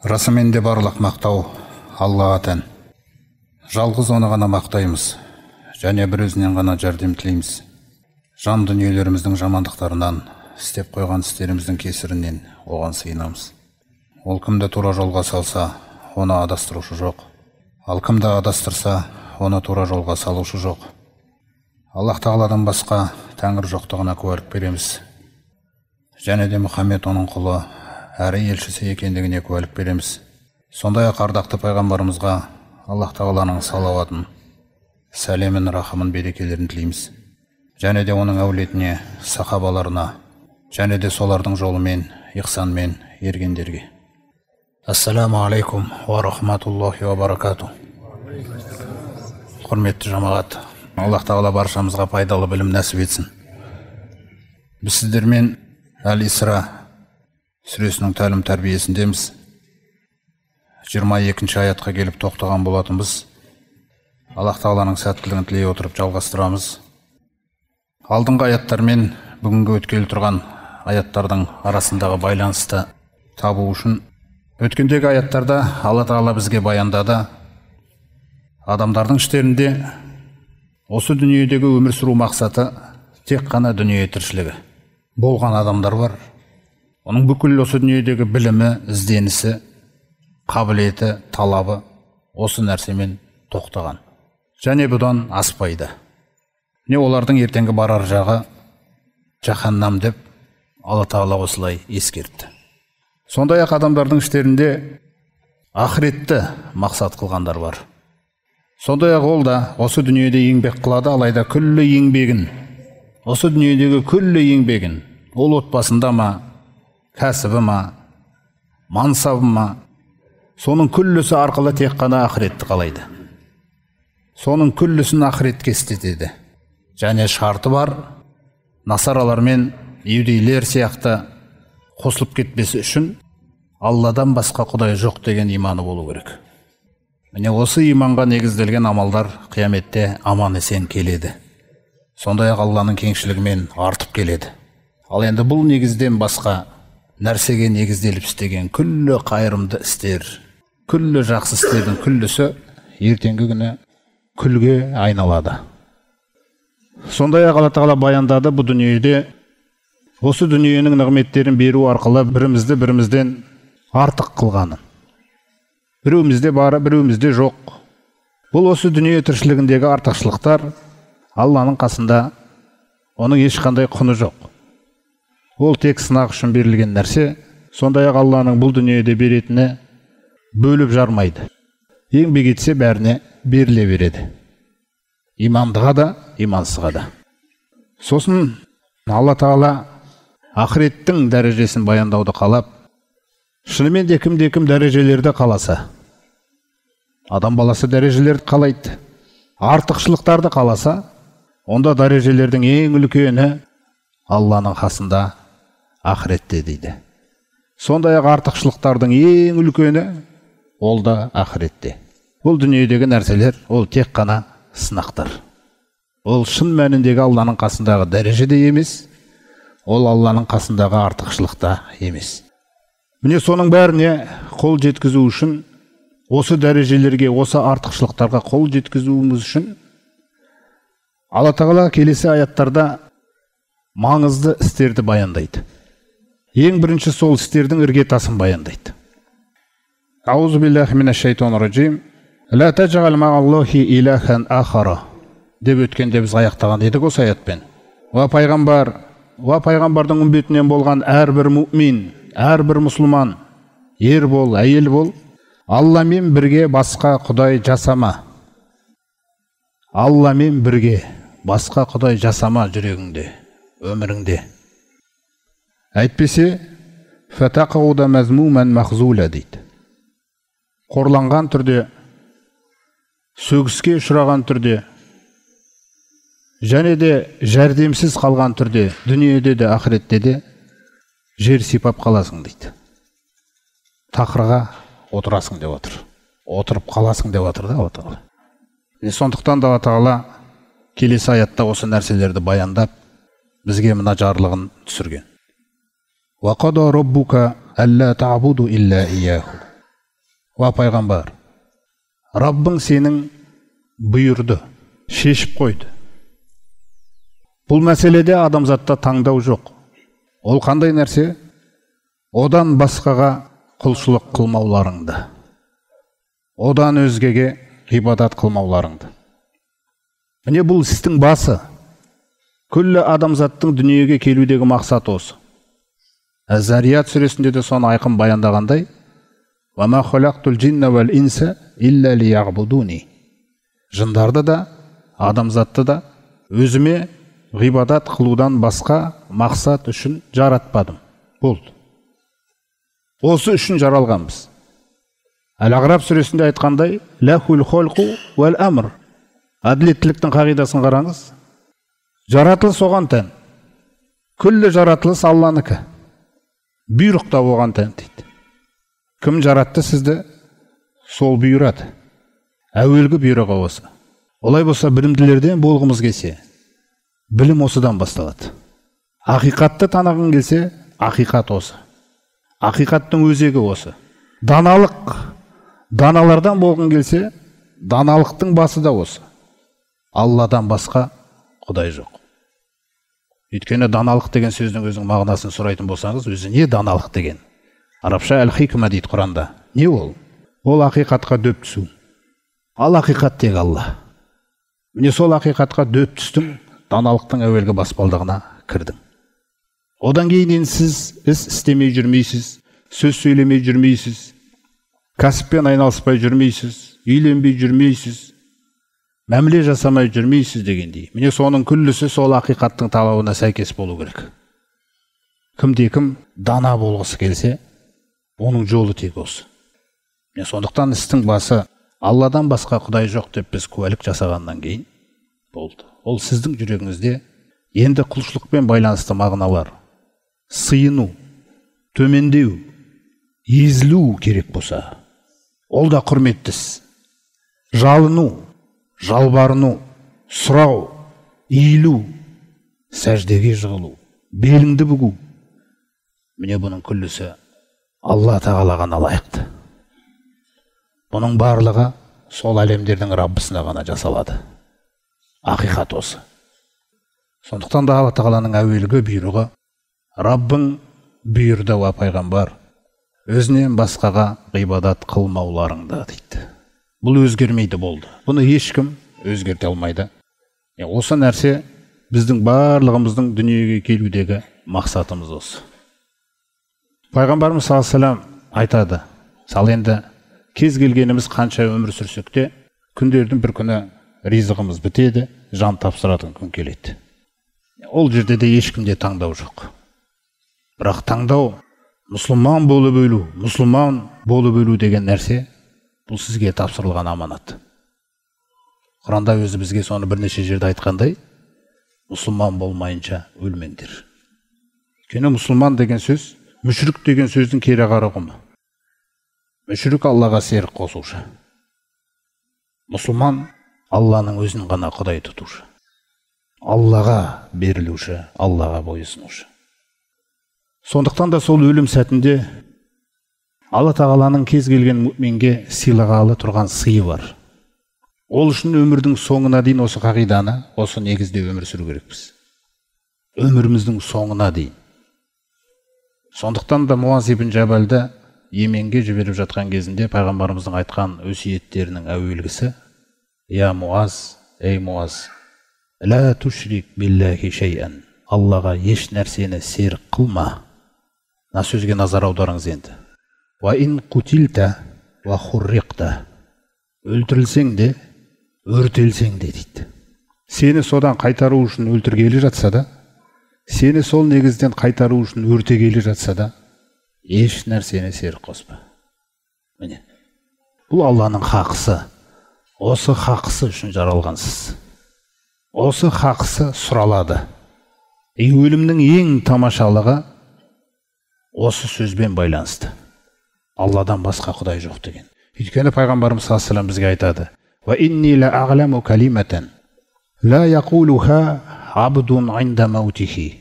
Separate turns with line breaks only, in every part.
Расымен де барлық мақтау Аллаға тән. Жалғыз оны ғана мақтаймыз, және бір өзінен ғана жәрдем тілейміз. Жан дүниелеріміздің жамандықтарынан, істеп қойған істеріміздің кесірінен оған сыйынамыз. Ол кімді тура жолға салса, оны адастырушы жоқ. Ал кімді адастырса, оны тура жолға салушы жоқ. Аллах Тағаладан басқа Тәңір жоқтығына куәлік береміз. Және де Мұхаммед оның құлы, әрі елшісі екендігіне куәлік береміз. Сондай-ақ ардақты пайғамбарымызға Аллах Тағаланың салауатын, сәлемін, рахымын, берекелерін тілейміз. Және де оның әулетіне, сахабаларына, және де солардың жолымен, ихсанмен ергендерге. Ассаламу алейкум ва рахматуллахи ва баракату. Құрметті жамағат, Аллах Тағала баршамызға пайдалы білім нәсіп етсін. Біз сіздермен Әл-Исра сүресінің тәлім тәрбиесіндеміз. 22-ші аятқа келіп тоқтаған болатынбыз. Аллах Тағаланың сәттілігін тілей отырып жалғастырамыз. Алдыңғы аяттар мен бүгінгі өткелі тұрған аяттардың арасындағы байланысты табу үшін өткендегі аяттарда Алла Тағала бізге баяндады. Адамдардың іштерінде осы дүниедегі өмір сүру мақсаты тек қана дүние тіршілігі. Болған адамдар бар. Оның бүкіл осы дүниедегі білімі, ізденісі, қабілеті, талабы осы нәрсемен тоқтаған. Және бұдан аспайды. Не олардың ертеңгі барар жағы жаһаннам деп Алла Тағала осылай ескертті. Сондай-ақ адамдардың іштерінде ақыретті мақсат қылғандар бар. Сондай-ақ ол да осы дүниеде еңбек қылады, алайда күллі еңбегін, осы дүниедегі күллі еңбегін, ол отбасында ма, кәсібі ма, мансабы ма, соның күллісі арқылы тек қана ақыретті қалайды. Соның күллісін ақыретке істетеді. Және шарты бар, насаралар мен иудейлер сияқты қосылып кетпесі үшін Алладан басқа Құдай жоқ деген иманы болу керек. Міне осы иманға негізделген амалдар қияметте аман есен келеді. Сондай-ақ Алланың кеңшілігімен артып келеді. Ал енді бұл негізден басқа нәрсеге негізделіп істеген күллі қайырымды істер, күллі жақсы істердің күллісі ертеңгі күні күлге айналады. Сондай-ақ Алла Тағала баяндады, бұл дүниеде осы дүниенің нығметтерін беру арқылы бірімізді бірімізден артық қылғанын. Біреуімізде бары, біреуімізде жоқ. Бұл осы дүние тіршілігіндегі артықшылықтар Алланың қасында оның ешқандай құны жоқ. Ол тек сынақ үшін берілген нәрсе. Сондай-ақ Алланың бұл дүниеде беретіні бөліп жармайды. Еңбек етсе бәріне беріле береді. Имандыға да, имансызға да. Сосын Алла Тағала ақыреттің дәрежесін баяндауды қалап, шынымен де кім дәрежелерді қаласа, адам баласы дәрежелерді қалайды, артықшылықтарды қаласа, онда дәрежелердің ең үлкені Алланың қасында ақыретте дейді. Сондай-ақ артықшылықтардың ең үлкені ол да ақыретте. Бұл дүниедегі нәрселер ол тек қана сынақтар. Ол шын мәніндегі Алланың қасындағы дәрежеде емес, ол Алланың қасындағы артықшылықта емес. Міне соның бәріне қол жеткізу үшін, осы дәрежелерге, осы артықшылықтарға қол жеткізуіміз үшін Алла Тағала келесі аяттарда маңызды істерді баяндайды. Ең бірінші сол істердің іргетасын баяндайды. Аузу биллахи минаш шайтанир раджим. Ла таджғал мағаллахи илахан ахара деп өткенде біз аяқтаған едік осы аятпен. Ва пайғамбардың үмбетінен болған әрбір мұмин, әрбір мұсылман, ер бол, әйел бол, Алламен бірге басқа құдай жасама. Алламен бірге басқа құдай жасама жүрегіңде, өміріңде. Әйтпесе, фатақауда мәзмуман махзула дейді. Қорланған түрде, сөгіске ұшыраған түрде, және де жәрдемсіз қалған түрде, дүниеде де, ақыретте де жер сипап қаласың дейді. Тақырға отырасың деп отыр. Отырып қаласың деп отыр да Алла Тағала. Сондықтан да Алла Тағала келесі аятта осы нәрселерді баяндап, бізге мына жарлығын түсірген. وَقَضَى رَبُّكَ أَلَّا تَعْبُدُوا إِلَّا إِيَّاهُ уа пайғамбар, Раббың сенің бұйырды, шешіп қойды. Бұл мәселеде адамзатта таңдау жоқ. Ол қандай нәрсе? Одан басқаға құлшылық қылмауларыңды, одан өзгеге ғибадат қылмауларыңды. Міне бұл істің басы. Күллі адамзаттың дүниеге келудегі мақсат осы. Әз-Зарият сүресінде де соны айқын баяндағандай, وَمَا خَلَقْتُ الْجِنَّ وَالْإِنْسَ إِلَّا لِيَعْبُدُونِ. Жындарды да, адамзатты да өзіме ғибадат қылудан басқа мақсат үшін жаратпадым. Болды. Осы үшін жаралғанбыз. Әл-Ағраб сүресінде айтқандай, «Ләхул холқу вәл әмір». Әділеттіліктің қағидасын қараңыз. Жаратылыс оған тән. Күллі жаратылыс Алланыкі. Бұйрық та оған тән дейді. Кім жаратты сізді? Сол бұйырады. Әуелгі бұйрығы осы. Олай болса білімділерден болғымыз келсе, білім осыдан басталады. Ақиқатты танығың келсе, ақиқат осы. Ақиқаттың өзегі осы. Даналардан болғың келсе, даналықтың басы да осы. Алладан басқа Құдай жоқ. Өйткені даналық деген сөздің өзінің мағынасын сұрайтын болсаңыз, өзі не даналық деген? Арабша әл-хикма дейді Құранда. Не ол? Ол ақиқатқа дөп түсу. Ал ақиқат тек Алла. Міне сол ақиқатқа дөп түстің, даналықтың әуелгі баспалдығына кірдің. Одан кейін сіз іс істемей жүрмейсіз, сөз сөйлемей жүрмейсіз, кәсіппен айналыспай жүрмейсіз, үйленбей жүрмейсіз, мәміле жасамай жүрмейсіз дегендей. Міне соның күллісі сол ақиқаттың талабына сәйкес болу керек. Кімде-кім дана болғысы келсе, оның жолы тек осы. Міне сондықтан істің басы Алладан басқа Құдай жоқ деп біз куәлік жасағаннан кейін болды. Ол сіздің жүрегіңізде енді құлшылықпен байланысты мағыналар, сыйыну, төмендеу, езілу керек болса, ол да құрметтіс. Жалыну, жалбарыну, сұрау, иілу, сәждеге жығылу, беліңді бүгу. Міне бұның күллісі Алла тағалаға лайықты. Бұның барлығы сол әлемдердің Раббысына ғана жасалады. Ақиқат осы. Сондықтан да Алла тағаланың әуелгі бұйрығы, Раббың бұйырды уа пайғамбар, өзінен басқаға ғибадат қылмауларыңды дейді. Бұл өзгермейді болды. Бұны ешкім өзгерте алмайды. Осы нәрсе біздің барлығымыздың дүниеге келудегі мақсатымыз осы. Пайғамбарымыз саллаллаху алейхи ва саллям айтады, сал енді кез келгеніміз қанша өмір сүрсек те, күндердің бір күні ризығымыз бітеді, жан тапсыратын күн келеді. Ол жерде де ешкімде таңдау жоқ. Бірақ таңдау мұсылман болып өлу деген нәрсе, бұл сізге тапсырылған аманат. Құранда өзі бізге соны бірнеше жерде айтқандай, мұсылман болмайынша өлмеңдер. Өйткені мұсылман деген сөз, мүшрик деген сөздің кері қарағымы. Мүшрик Аллаға серік қосушы. Мұсылман Алланың өзін ғана Құдай тұтушы. Аллаға берілуші, Аллаға бойысынушы. Сондықтан да сол өлім сәтінде Алла тағаланың кез келген мүминге сыйлағалы тұрған сыйы бар. Ол үшін өмірдің соңына дейін осы қағиданы, осы негізде өмір сүру керекпіз. Өміріміздің соңына дейін. Сондықтан да Муаз ибн Жабалды Йеменге жіберіп жатқан кезінде пайғамбарымыздың айтқан өсиеттерінің әуелгісі: «Я Муаз, ей Муаз, ла тушрик биллахи шейан». Аллаға еш нәрсені серік қылма. Мына сөзге назар аударыңыз енді. «Ва ин кутилта ва хурриқта». Өлтірілсең де, өртелсең де дейді. Сені содан қайтару үшін өлтіргелі жатса да, сені сол негізден қайтару үшін өртегелі жатса да, еш нәрсені серік қоспа. Міне, бұл Алланың хақысы. Осы хақысы үшін жаралғансыз. Осы хақысы сұралады. Өлімнің ең тамашалығы осы сөзбен байланысты. Алладан басқа Құдай жоқ деген. Өйткені пайғамбарымыз саллаллаху алейхи ва саллям бізге айтады: «Ва инни ла а'ламу калиматан ла яқулуха абдун инда маутихи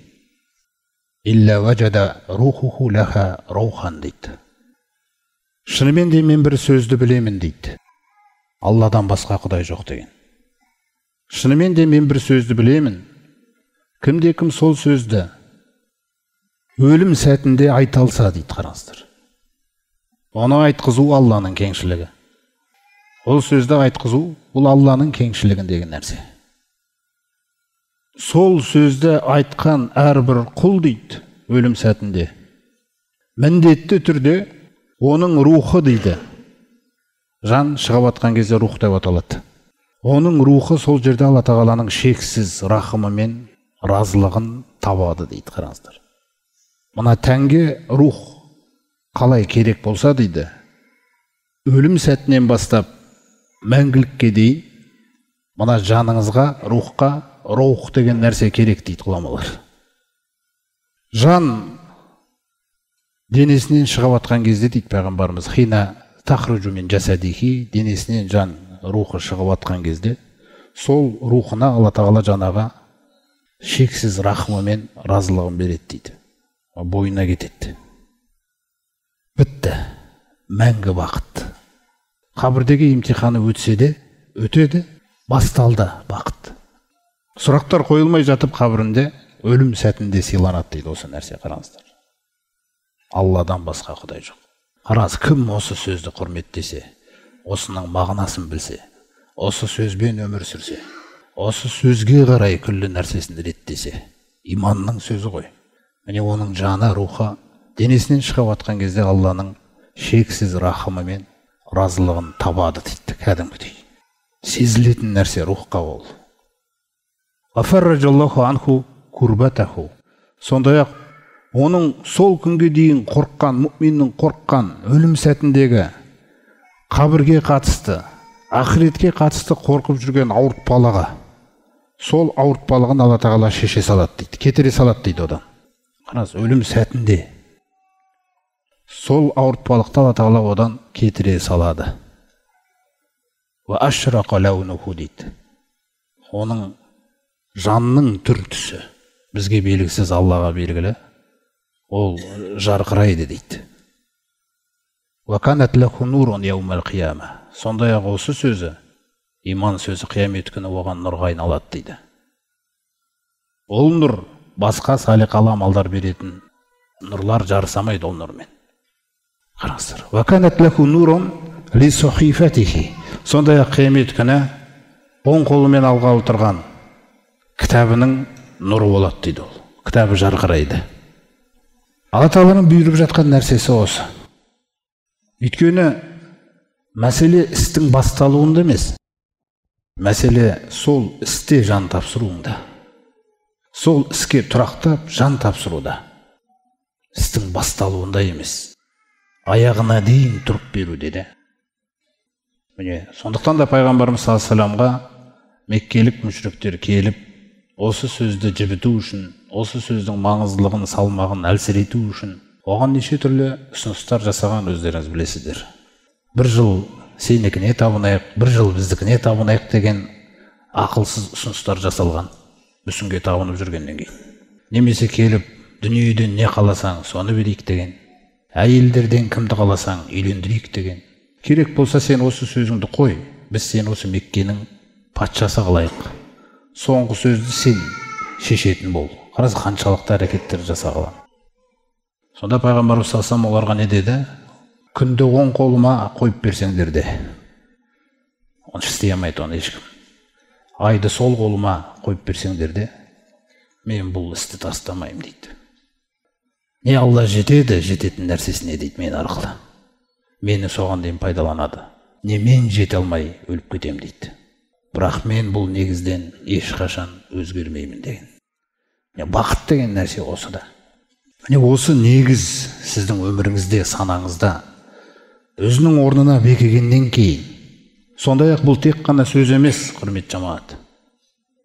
илля ваджада рухуху лаха рухан» дейді. Шынымен де мен бір сөзді білемін дейді. Алладан басқа құдай жоқ деген. Шынымен де мен бір сөзді білемін. Кім сол сөзді өлім сәтінде айта алса дейді, қараңыздар. Оны айтқызу Алланың кеңшілігі. Ол сөзді айтқызу бұл Алланың кеңшілігіндегі нәрсе. Сол сөзді айтқан әрбір құл дейді, өлім сәтінде міндетті түрде оның рухы дейді. Жан шығып атқан кезде рух деп аталады. Оның рухы сол жерде Алла тағаланың шексіз рахымы мен разылығын табады дейді, қараңыздар. Мына тәнге рух қалай керек болса дейді, өлім сәтінен бастап мәңгілікке дейін мына жаныңызға, рухқа рух деген нәрсе керек дейді ғұламалар. Жан денесінен шығып атқан кезде дейді пайғамбарымыз, хина тахруджу мин жасадихи, денесінен жан рухы шығып атқан кезде сол рухына Алла тағала жаңағы шексіз рахымы мен разылығын береді дейді. Бойына кетеді. Бітті. Мәңгі бақыт. Қабірдегі имтиханы өтсе де, өтеді, басталды бақыт. Сұрақтар қойылмай жатып қабірінде өлім сәтінде сыйланады дейді осы нәрсе, қараңыздар. Алладан басқа құдай жоқ. Қараңыз, кім осы сөзді құрметтесе, осының мағынасын білсе, осы сөзбен өмір сүрсе, осы сөзге қарай күллі нәрсесін реттесе, иманның сөзі ғой. Міне оның жаны, рухы денесінен шығып атқан кезде Алланың шексіз рахымы мен разылығын табады дейді, кәдімгідей. Сезілетін нәрсе рухқа ол. Афарраджаллаху анху курбатаху. Сондай-ақ оның сол күнге дейін қорыққан, мүминнің қорыққан өлім сәтіндегі қабірге қатысты, ақыретке қатысты қорқып жүрген ауыртпалығы, сол ауыртпалығын Алла тағала шеше салады дейді, кетіре салады дейді одан. Қараңыз, өлім сәтінде сол ауыртпалықты Алла тағала одан кетіре салады. Ва ашрақа лаунуху дейді. Оның жанның түр-түсі бізге белгісіз, Аллаға белгілі, ол жарқырайды дейді. Ва канат лаху нурун яумал қияма. Сондай-ақ осы сөзі, иман сөзі қиямет күні оған нұрға айналады дейді. Ол нұр басқа салиқалы амалдар беретін нұрлар жарысамайды ол нұрмен. Қараңыздар. Ва канат лаху нурун ли сухифатихи. Сондай-ақ қиямет күні оң қолымен алғалы тұрған кітабының нұры болады дейді ол. Кітабы жарқырайды. Алла тағаланың бұйырып жатқан нәрсесі осы. Өйткені мәселе істің басталуында емес, мәселе сол істе жан тапсыруында. Сол іске тұрақтап жан тапсыруда. Істің басталуында емес, аяғына дейін тұрып беру деді. Міне, сондықтан да пайғамбарымыз саллаллаху алейхи вассаламға меккелік мүшриктер келіп, осы сөзді жібіту үшін, осы сөздің маңыздылығын, салмағын әлсірету үшін оған неше түрлі ұсыныстар жасаған өздеріңіз білесіздер. Бір жыл сенікіне табынайық, бір жыл біздікіне табынайық деген ақылсыз ұсыныстар жасалған, мүсінге табынып жүргеннен кейін. Немесе келіп, дүниеден не қаласаң, соны берейік деген, әйелдерден кімді қаласаң, үйлендірейік деген. Керек болса сен осы сөзіңді қой, біз сен осы Меккенің патшасы қылайық. Соңғы сөзді сен шешетін бол. Қарас қаншалықты әрекеттер жасаған. Сонда пайғамбарымыз саллаллаху алейхи вассалам оларға не деді? Күнді оң қолыма қойып берсеңдер де. Оны істей алмайды оны ешкім. Айды сол қолыма қойып берсеңдер де, мен бұл істі тастамаймын дейді. Не Алла жетеді, жететін нәрсесіне дейді мен арқылы. Мені соған дейін пайдаланады. Не мен жете алмай өліп кетем дейді. Бірақ мен бұл негізден ешқашан өзгермеймін деген. Бақыт деген нәрсе осы да. Осы негіз сіздің өміріңізде, санаңызда өзінің орнына бекігеннен кейін, сондай-ақ бұл тек қана сөз емес, құрметті жамаат.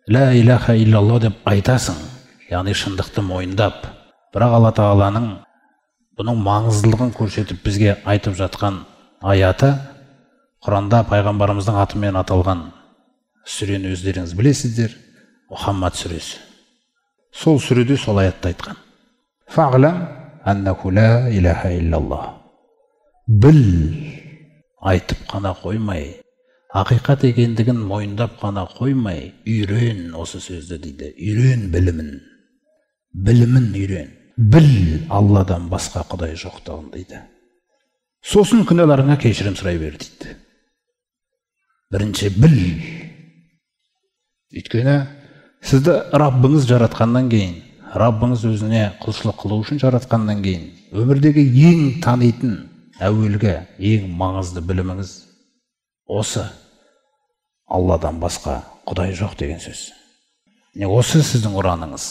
Ла илаха иллалла деп айтасың, яғни шындықты мойындап, бірақ Алла тағаланың бұның маңыздылығын көрсетіп бізге айтып жатқан аяты Құранда пайғамбарымыздың атымен аталған сүрені өздеріңіз білесіздер, Мұхаммад сүресі. Сол сүреде сол аятты айтқан. Фағлам аннаху ла илаха иллаллах. біл, айтып қана қоймай, ақиқат екендігін мойындап қана қоймай, үйрен осы сөзді дейді. Үйрен білімін. Білімін үйрен. Біл, Алладан басқа Құдай жоқтығын дейді. Сосын күнәларыңа кешірім сұрай бер дейді. Бірінші біл. Өйткені сізді Раббыңыз жаратқаннан кейін, Раббыңыз өзіне құлшылық қылу үшін жаратқаннан кейін, өмірдегі ең танитын, әуелгі, ең маңызды біліміңіз осы. Алладан басқа Құдай жоқ деген сөз. Осы сіздің ұраныңыз.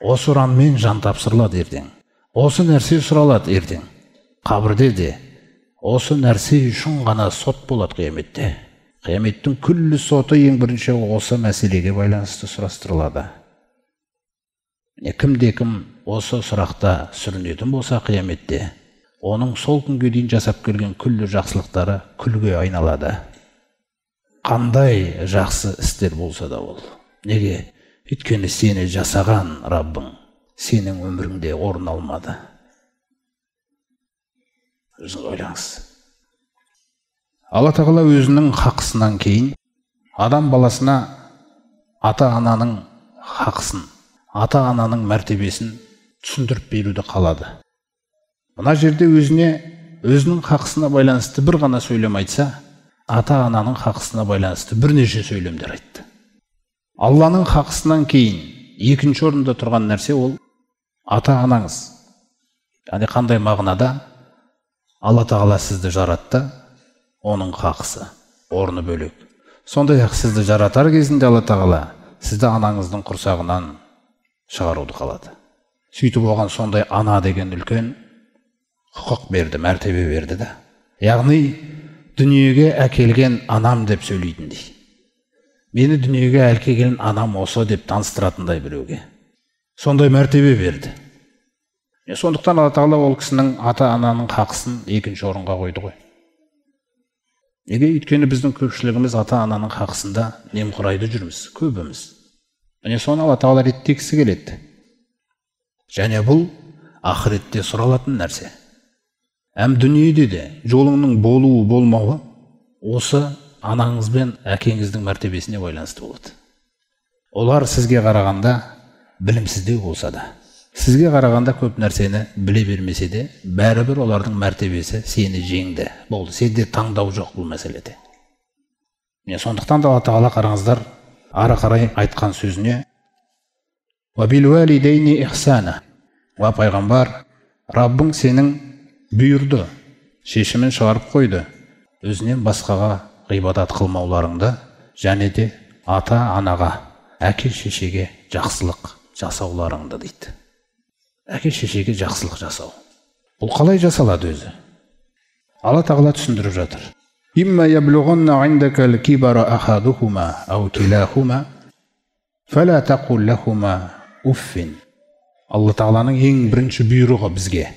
Осы ұранмен жан тапсырылады ертең. Осы нәрсе сұралады ертең. Қабірде де осы нәрсе үшін ғана сот болады қияметте. Қияметтің күллі соты ең бірінші осы мәселеге байланысты сұрастырылады. Кімде-кім осы сұрақта сүрінетін болса қияметте, оның сол күнге дейін жасап келген күллі жақсылықтары күлге айналады. Қандай жақсы істер болса да ол. Неге? Өйткені сені жасаған Раббың сенің өміріңде орын алмады. Өзіңіз ойлаңыз. Алла Тағала өзінің хақысынан кейін адам баласына ата-ананың хақысын, ата-ананың мәртебесін түсіндіріп беруді қалады. Мына жерде өзінің хақысына байланысты бір ғана сөйлем айтса, ата-ананың хақысына байланысты бірнеше сөйлемдер айтты. Алланың хақысынан кейін екінші орында тұрған нәрсе ол ата-анаңыз. Яғни қандай мағынада? Алла Тағала сізді жаратты, оның хақысы, орны бөлек. Сондай-ақ сізді жаратар кезінде Алла Тағала сізді анаңыздың құрсағынан шығаруды қалады. Сөйтіп оған сондай ана деген үлкен құқық берді, мәртебе берді да. Яғни дүниеге әкелген анам деп сөйлейтіндей. Мені дүниеге әкелген анам осы деп таныстыратындай біреуге. Сондай мәртебе берді. Сондықтан Алла Тағала ол кісінің ата-ананың хақысын екінші орынға қойды ғой. Неге? Өйткені біздің көпшілігіміз ата-ананың хақысында немқұрайды жүрміз, көбіміз. Соны Алла Тағала реттегісі келеді. Және бұл ақыретте сұралатын нәрсе. Әм дүниеде де жолыңның болуы болмауы осы анаңыз бен әкеңіздің мәртебесіне байланысты болады. Олар сізге қарағанда білімсіздеу болса да, сізге қарағанда көп нәрсені біле бермесе де, бәрібір олардың мәртебесі сені жеңді. Болды, сенде таңдау жоқ бұл мәселеде. Сондықтан да Алла Тағала қараңыздар, ары қарай айтқан сөзіне «Вабилуалидейни ихсана». Ва пайғамбар, Раббың сенің бұйырды, шешімін шығарып қойды, өзінен басқаға ғибадат қылмауларыңды, және де ата-анаға, әке-шешеге жақсылық жасауларыңды дейді. Әке-шешеге жақсылық жасау. Бұл қалай жасалады өзі? Алла Тағала түсіндіріп жатыр. «Имма яблуғанна индакал кибара ахадухума ау килахума фала тақул лахума уффин». Алла Тағаланың ең бірінші бұйрығы бізге,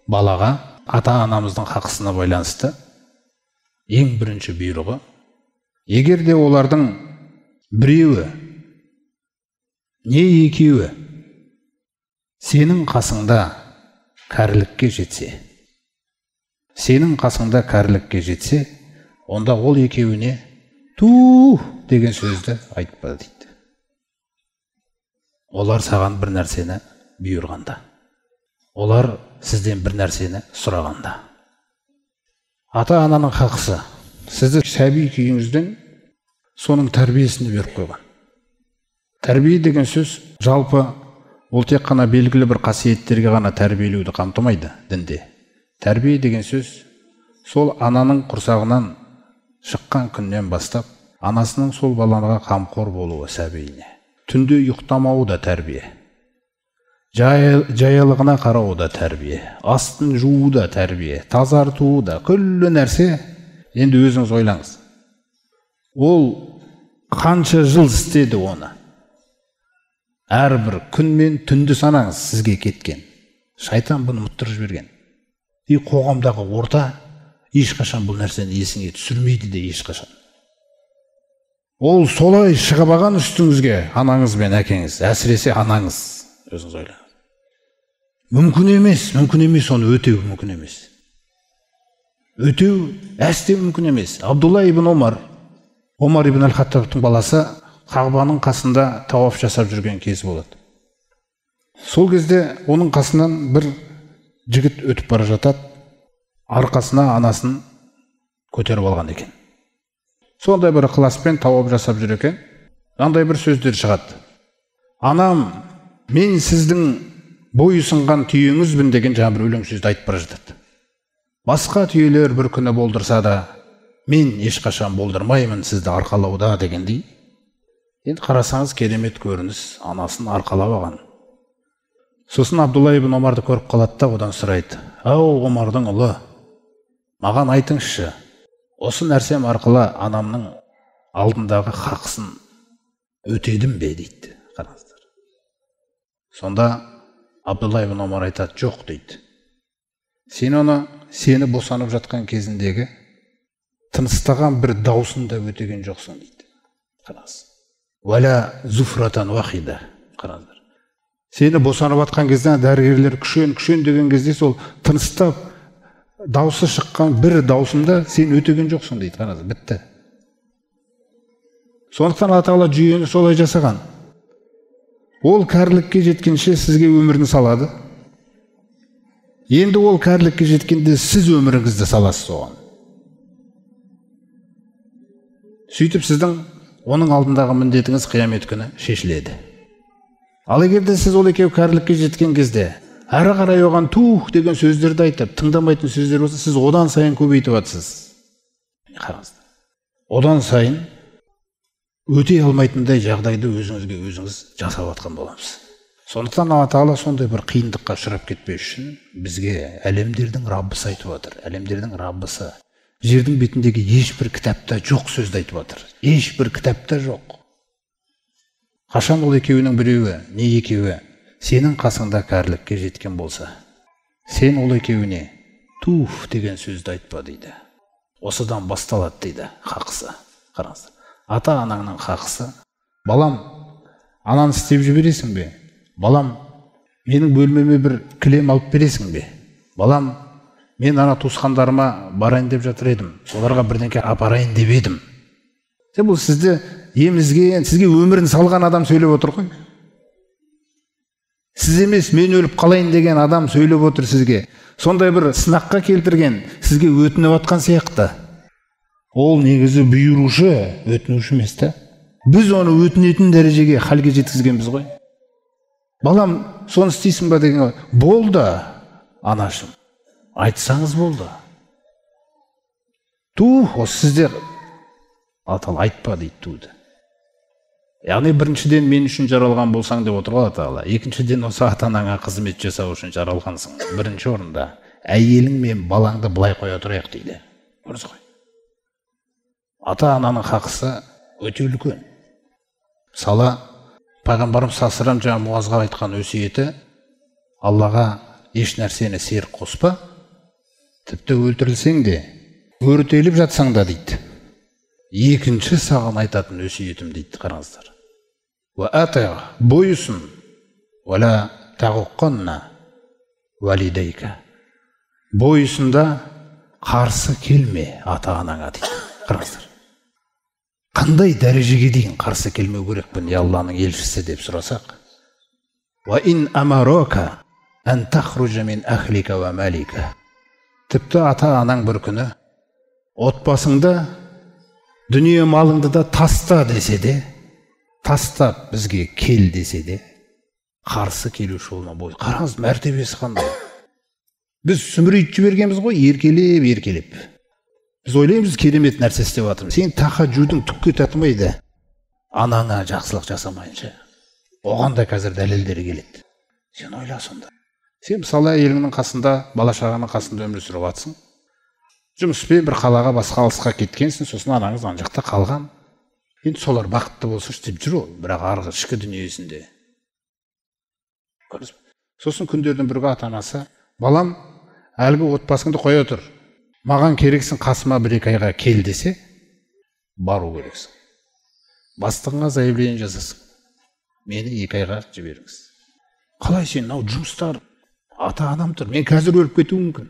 балаға, ата-анамыздың хақысына байланысты ең бірінші бұйрығы, егер де олардың біреуі, не екеуі сенің қасыңда кәрілікке жетсе, онда ол екеуіне «ту» деген сөзді айтпа дейді. Олар саған бір нәрсені бұйырғанда, олар сізден бір нәрсені сұрағанда. Ата-ананың хақысы, сізді сәби күйіңізден соның тәрбиесіне беріп қойған. Тәрбие деген сөз жалпы ол тек қана белгілі бір қасиеттерге ғана тәрбиелеуді қамтымайды дінде. Тәрбие деген сөз сол ананың құрсағынан шыққан күннен бастап анасының сол балаға қамқор болуы сәбиіне. Түнде ұйықтамауы да тәрбие. Жаялығына қарауы да тәрбие. Астын жуу да тәрбие. Тазартуы да, күллі нәрсе. Енді өзіңіз ойлаңыз. Ол қанша жыл істеді оны? Әрбір күн мен түнді санаңыз сізге кеткен. Шайтан бұны ұмыттырып жіберген. Қоғамдағы орта ешқашан бұл нәрсені есіңе түсірмейді де ешқашан. Ол солай шығып алған үстіңізге анаңыз бен әкеңіз, әсіресе анаңыз, өзіңіз ойлаңыз. Мүмкін емес, оны өтеу мүмкін емес. өтеу әсте мүмкін емес. Абдулла ибн Омар ибн Аль-Хаттабтың баласы, Қағбаның қасында тауаф жасап жүрген кезі болады. Сол кезде оның қасынан бір жігіт өтіп бара жатады, арқасына анасын көтеріп алған екен. Сондай бір ықыласпен тауап жасап жүр екен. Андай бір сөздер шығады. Анам, мен сіздің бойы сынған түйеңізбін деген жаңа бір өлең сөзді айтып бара жатады. Басқа түйелер бір күні болдырса да, мен ешқашан болдырмаймын сізді арқалауда дегендей. Енді қарасаңыз керемет көрініс, анасын арқалап алған. Сосын Абдулла ибн Омарды көріп қалады да одан сұрайды: "Ау Омардың ұлы, маған айтыңызшы, осы нәрсем арқылы анамның алдындағы хақысын өтедім бе?" дейді. Қараңыздар. Сонда Абдулла ибн Омар айтады: "Жоқ" дейді. Сені босанып жатқан кезіндегі тыныстаған бір даусын да өтеген жоқсың дейді. Қараңыз. Валя зуфратан вахида. Қараңыздар. Сені босанып жатқан кезде дәрігерлер күшен деген кезде сол тыныстап даусы шыққан бір даусында сен өтеген жоқсың дейді. Қараңыз, бітті. Сондықтан Алла Тағала жүйені солай жасаған. Ол кәрілікке жеткенше сізге өмірін салады. Енді ол кәрілікке жеткенде сіз өміріңізді саласыз оған. Сөйтіп сіздің оның алдындағы міндетіңіз қиямет күні шешіледі. Ал егерде сіз ол екеу кәрілікке жеткен кезде әрі қарай оған тух деген сөздерді айтып, тыңдамайтын сөздер болса, сіз одан сайын көбейтіп жатсыз. Қараңыз. Одан сайын өте алмайтындай жағдайды өзіңізге өзіңіз жасап жатқан боламыз. Сондықтан Алла Тағала сондай бір қиындыққа ұшырап кетпеу үшін бізге әлемдердің Раббысы айтып отыр. Әлемдердің Раббысы жердің бетіндегі ешбір кітапта жоқ сөзді айтып отыр. Ешбір кітапта жоқ. Қашан ол екеуінің біреуі, не екеуі сенің қасыңда кәрілікке жеткен болса, сен ол екеуіне туф деген сөзді айтпа дейді. Осыдан басталады дейді хақысы. Қараңыздар. Ата-анаңның хақысы. Балам, ананы істеп жібересің бе? Балам, менің бөлмеме бір кілем алып бересің бе? Балам, мен ана туысқандарыма барайын деп жатыр едім. Соларға бірдеңке апарайын деп едім. Бұл сізді емізген, сізге өмірін салған адам сөйлеп отыр ғой. Сіз емес, мен өліп қалайын деген адам сөйлеп отыр сізге. Сондай бір сынаққа келтірген, сізге өтініп атқан сияқты. Ол негізі бұйырушы, өтінуші емес та. Біз оны өтінетін дәрежеге, халге жеткізгенбіз ғой. Балам, соны істейсің ба деген. Болды, анашым. Айтсаңыз болды. Осы сізде Атал айтпа дейді туды. Яғни біріншіден мен үшін жаралған болсаң деп отыр Алла Тағала. Екіншіден осы ата-анаңа қызмет жасау үшін жаралғансың. Бірінші орында әйелің мен балаңды былай қоя тұрайық дейді. Көрдіңіз ғой. Ата-ананың хақысы өте үлкен. Мысалы, Пайғамбарымыз саллаллаху алейхи жаңа Муазға айтқан өсиеті: Аллаға еш нәрсені серік қоспа, тіпті өлтірілсең де, өртеліп жатсаң да дейді. Екінші саған айтатын өсиетім дейді. Қараңыздар. Ва атиға, бойысын, вала тағуққанна валидейка. Бойысында қарсы келме ата-анаңа дейді. Қараңыздар. Қандай дәрежеге дейін қарсы келмеу керекпін, Алланың елшісі деп сұрасақ? Ва ин амарока ан тахруджа мин ахлика ва малика. Тіпті ата-анаң бір күні отбасыңда дүние малыңды да таста десе де, тастап бізге кел десе де, қарсы келуші болма. Қараңыз, мәртебесі қандай. Біз сүмірейіп жібергенбіз ғой, еркелеп. Біз ойлаймыз, керемет нәрсе істеп жатырмыз. Сен тахаджудың түкке татымайды. Анаңа жақсылық жасамайынша. Оған да қазір дәлелдері келеді. Сен ойла сонда. Сен мысалы әйеліңнің қасында, бала-шағаның қасында өмір сүріп жатсың. Жұмыспен бір қалаға, басқа алысқа кеткенсің, сосын анаңыз ана жақта қалған. Енді солар бақытты болсын деп жүр ол, бірақ арғы ішкі дүниесінде. Сосын күндердің бірге ата-анасы: балам, әлгі отбасыңды қоя тұр. Маған керексің, қасыма 1-2 айға кел десе, бару керексің. Бастығыңа заявление жазасың: мені 2 айға жіберіңіз. Қалай сен, жұмыстар, ата-анам тұр, мен қазір өліп кетуім мүмкін.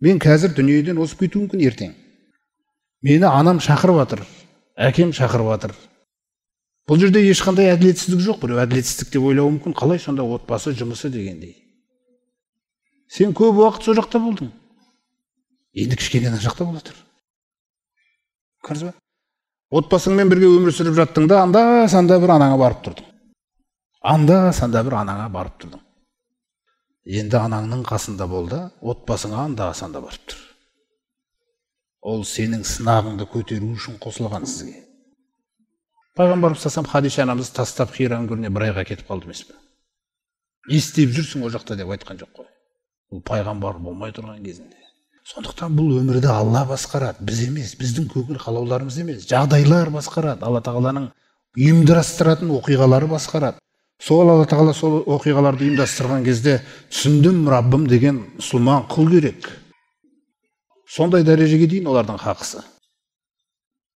Мен қазір дүниеден озып кетуім мүмкін ертең. Мені анам шақырып жатыр, әкем шақырып жатыр. Бұл жерде ешқандай әділетсіздік жоқ, біреу әділетсіздік деп ойлауы мүмкін. Қалай сонда отбасы, жұмысы дегендей. Сен көп уақыт сол жақта болдың. Енді кішкене ана жақта бола тұр. Көрдіңіз ба? Отбасыңмен бірге өмір сүріп жаттың да, анда-санда бір анаңа барып тұрдың. Анда-санда бір анаңа барып тұрдың. Енді анаңның қасында болды, отбасыңа анда-санда барып тұр. Ол сенің сынағыңды көтеру үшін қосылған сізге. Пайғамбарымыз салам Хадиша анамыз тастап Хира үңгіріне бір айға кетіп қалды емес пе? Не істеп жүрсің о жақта деп айтқан жоқ қой. Бұл пайғамбар болмай тұрған кезінде. Сондықтан бұл өмірді Алла басқарады, біз емес, біздің көңіл қалауларымыз емес, жағдайлар басқарады, Алла тағаланың ұйымдастыратын оқиғалары басқарады. Сол Алла тағала сол оқиғаларды ұйымдастырған кезде түсіндім, Раббым деген мұсылман құл керек. Сондай дәрежеге дейін олардың хақысы.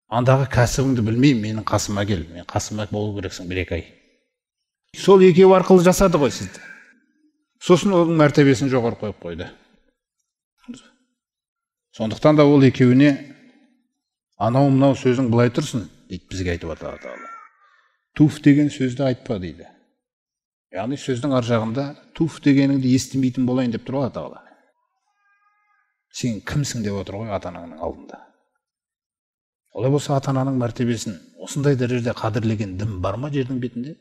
Андағы кәсібіңді білмеймін, менің қасыма кел, мен қасыма болу керексің бір-екі ай. Сол екеуі арқылы жасады ғой сізді. Сосын оның мәртебесін жоғары қойып қойды. Сондықтан да ол екеуіне анау мынау сөзің былай тұрсын дейді, бізге айтып Алла тағала. Туф деген сөзді айтпа дейді. Яғни сөздің ар жағында туф дегеніңді естімейтін болайын деп тұр Алла тағала. Сен кімсің деп отыр ғой ата-анаңның алдында. Олай болса ата-ананың мәртебесін осындай дәрежеде қадірлеген дін бар ма жердің бетінде?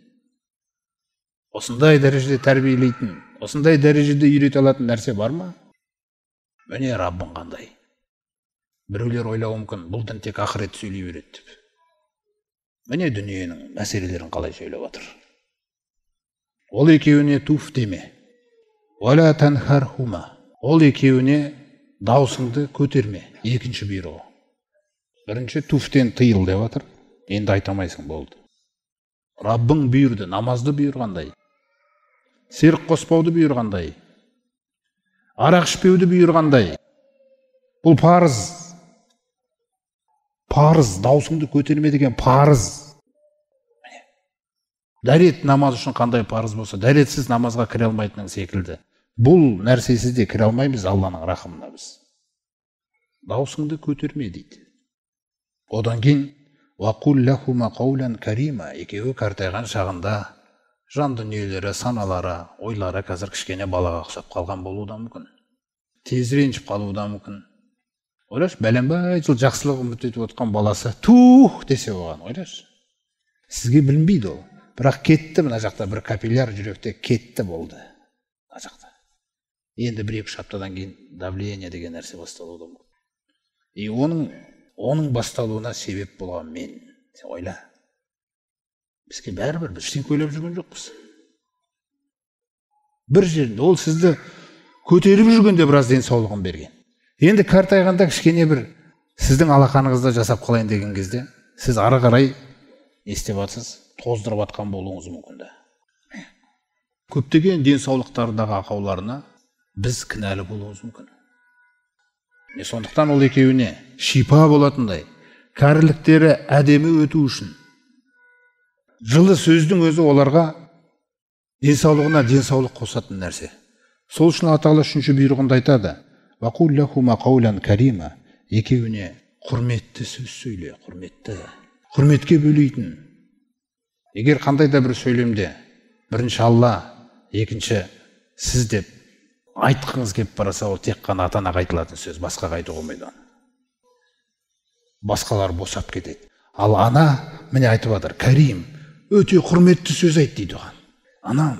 Осындай дәрежеде тәрбиелейтін, осындай дәрежеде үйрете алатын нәрсе бар ма? Міне Раббың қандай. Біреулер ойлауы мүмкін, бұл дін тек ақырет сөйлей береді деп. Міне дүниенің мәселелерін қалай сөйлеп отыр. Ол екеуіне туф деме. Уәлә танхархума. Ол екеуіне даусыңды көтерме. Екінші бұйрығы. Бірінші туфтен тыйыл деп отыр. Енді айтамайсың болды. Раббың бұйырды, намазды бұйырғандай. Серік қоспауды бұйырғандай. Арақ ішпеуді бұйырғандай. Бұл парыз. Парыз, даусыңды көтерме деген парыз. Дәрет намаз үшін қандай парыз болса, дәретсіз намазға кіре алмайтының секілді. Бұл нәрсесіз де кіре алмаймыз Алланың рахымына біз. Даусыңды көтерме дейді. Одан кейін вақул лахума қаулан карима, екеуі кәртайған шағында жан дүниелері, саналары, ойлары қазір кішкене балаға ұқсап қалған болуы да мүмкін. Тез ренжіп қалуы да мүмкін. Ойлашы, бәленбай жыл жақсылық үміт етіп отқан баласы тух десе оған, ойлашы. Сізге білінбейді ол. Бірақ кетті мына жақта бір капилляр жүректе кетті болды. Мына жақта. Енді бір-екі аптадан кейін давление деген нәрсе басталуы да мүмкін. И оның басталуына себеп болған мен. Сен ойла. Бізге бәрібір біз ештеңе ойлап жүрген жоқпыз. Бір жерінде ол сізді көтеріп жүргенде біраз денсаулығын берген. Енді картайғанда кішкене бір сіздің алақаныңызда жасап қалайын деген кезде сіз ары қарай не істеп жатсыз? Тоздырып атқан болуыңыз мүмкін да. Көптеген денсаулықтардағы ақауларына біз кінәлі болуымыз мүмкін. Сондықтан ол екеуіне шипа болатындай, кәріліктері әдемі өту үшін жылы сөздің өзі оларға денсаулығына денсаулық қосатын нәрсе. Сол үшін Алла тағала үшінші бұйрығында айтады: «Вақул лахума қаулан карима», екеуіне құрметті сөз сөйле, құрметке бөлейтін. Егер қандай да бір сөйлемде бірінші Алла, екінші сіз деп айтқыңыз келіп бараса, ол тек қана ата-анаға айтылатын сөз, басқаға айтуға болмайды. Басқалар босап кетеді. Ал ана міне айтып жатыр: Карим, өте құрметті сөз айт дейді оған. Анам,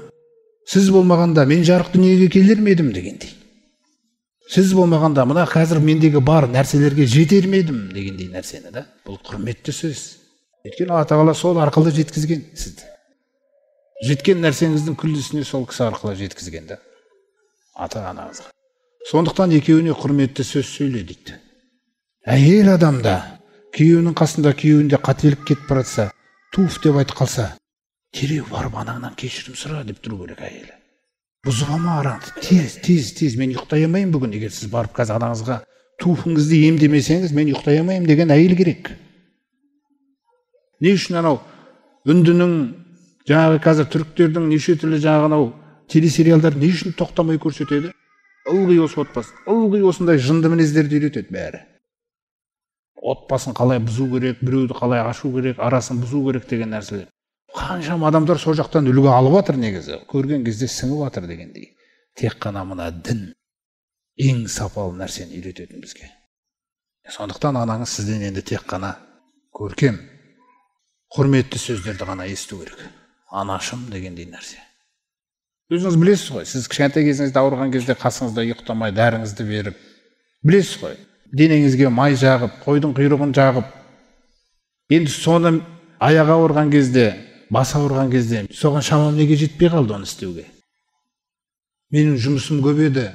сіз болмағанда мен жарық дүниеге келер ме едім дегендей. Сіз болмағанда мына қазір мендегі бар нәрселерге жетер ме едім дегендей нәрсені да. Бұл құрметті сөз. Өйткені Алла тағала сол арқылы жеткізген сізді. Жеткен нәрсеңіздің күллісіне сол кісі арқылы жеткізген да. Ата-анаңызға. Сондықтан екеуіне құрметті сөз сөйле дейді. Әйел адамда күйеуінің қасында күйеуінде қателік кетіп баратса, туф деп айтып қалса, тереу барып анаңнан кешірім сұра деп тұру керек әйелі. Бұзып алма аранды. Тез, мен ұйықтай алмаймын бүгін. Егер сіз барып қазір анаңызға туфыңызды емдемесеңіз, мен ұйықтай алмаймын деген әйел керек. Не үшін анау үндінің, жаңағы қазір түріктердің неше түрлі жаңағы анау телесериалдар не үшін тоқтамай көрсетеді? ылғи осы отбасы, ылғи осындай жынды мінездерді үйретеді бәрі. Отбасын қалай бұзу керек, біреуді қалай ашу керек, арасын бұзу керек деген нәрселер. Қаншама адамдар сол жақтан үлгі алып жатыр негізі, көрген кезде сіңіп жатыр дегендей. Тек қана мына дін ең сапалы нәрсені үйрететін бізге. Сондықтан анаңыз сізден енді тек қана көркем, құрметті сөздерді ғана есту керек. Анашым дегендей нәрсе. Өзіңіз білесіз ғой, сіз кішкентай кезіңізде ауырған кезде қасыңызда ұйықтамай дәріңізді беріп, білесіз ғой, денеңізге май жағып, қойдың құйрығын жағып, енді соны аяқ ауырған кезде, бас ауырған кезде, соған шамам неге жетпей қалды оны істеуге? Менің жұмысым көп еді.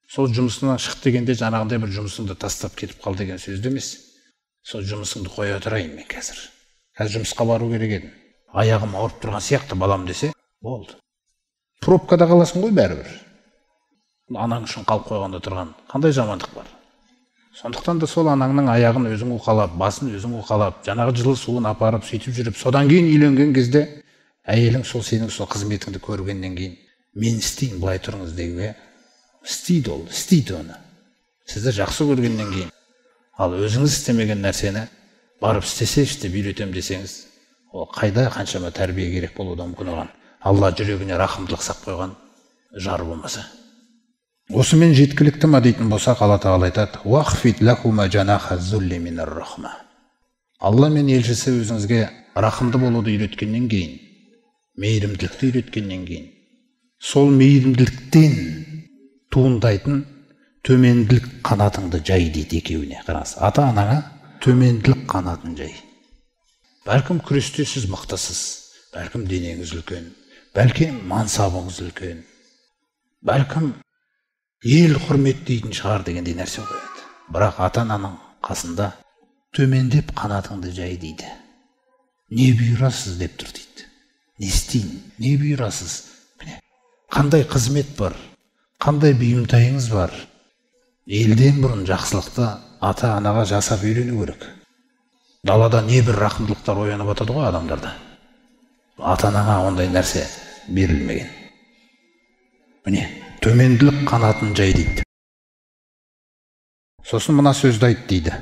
Сол жұмысынан шық дегенде жаңағындай бір жұмысыңды тастап кетіп қал деген сөзді емес. Сол жұмысыңды қоя тұрайын мен қазір. Қазір жұмысқа бару керек едім. Аяғым ауырып тұрған сияқты балам десе, болды. Пробкада қаласың ғой бәрібір. Анаң үшін қалып қойғанда тұрған қандай жамандық бар? Сондықтан да сол анаңның аяғын өзің уқалап, басын өзің уқалап, жаңағы жылы суын апарып, сөйтіп жүріп, содан кейін үйленген кезде әйелің сол сенің сол қызметіңді көргеннен кейін мен істейін, былай тұрыңыз деуге істейді ол, істейді оны. Сізді жақсы көргеннен кейін. Ал өзіңіз істемеген нәрсені барып істесейші деп үйретем десеңіз, ол қайда қаншама тәрбие керек болуы мүмкін оған. Алла жүрегіне рахымдылық сап қойған жар болмаса. Осымен жеткілікті ма дейтін болсақ, Алла Тағала айтады: "Уахфид лахума жанаха зулли минар рахма." Алла мен елшісі өзіңізге рахымды болуды үйреткеннен кейін, мейірімділікті үйреткеннен кейін, сол мейірімділіктен туындайтын төменділік қанатыңды жай дейді екеуіне. Қараңыз, ата-анаңа төменділік қанатын жай. Бәлкім күресте сіз мықтысыз, бәлкім денеңіз үлкен, бәлкім мансабыңыз үлкен, бәлкім ел құрметтейтін шығар дегендей нәрсе қояды. Бірақ ата-ананың қасында төмендеп қанатыңды жай дейді. Не бұйырасыз деп тұр дейді. Не істейін, не бұйырасыз? Міне, қандай қызмет бар, қандай бұйымтайыңыз бар. Елден бұрын жақсылықты ата-анаға жасап үйрену керек. Далада не бір рақымдылықтар оянып жатады ғой адамдарда. Ата-анаға ондай нәрсе берілмеген. Міне, төменділік қанатын жай дейді. Сосын мына сөзді айт дейді: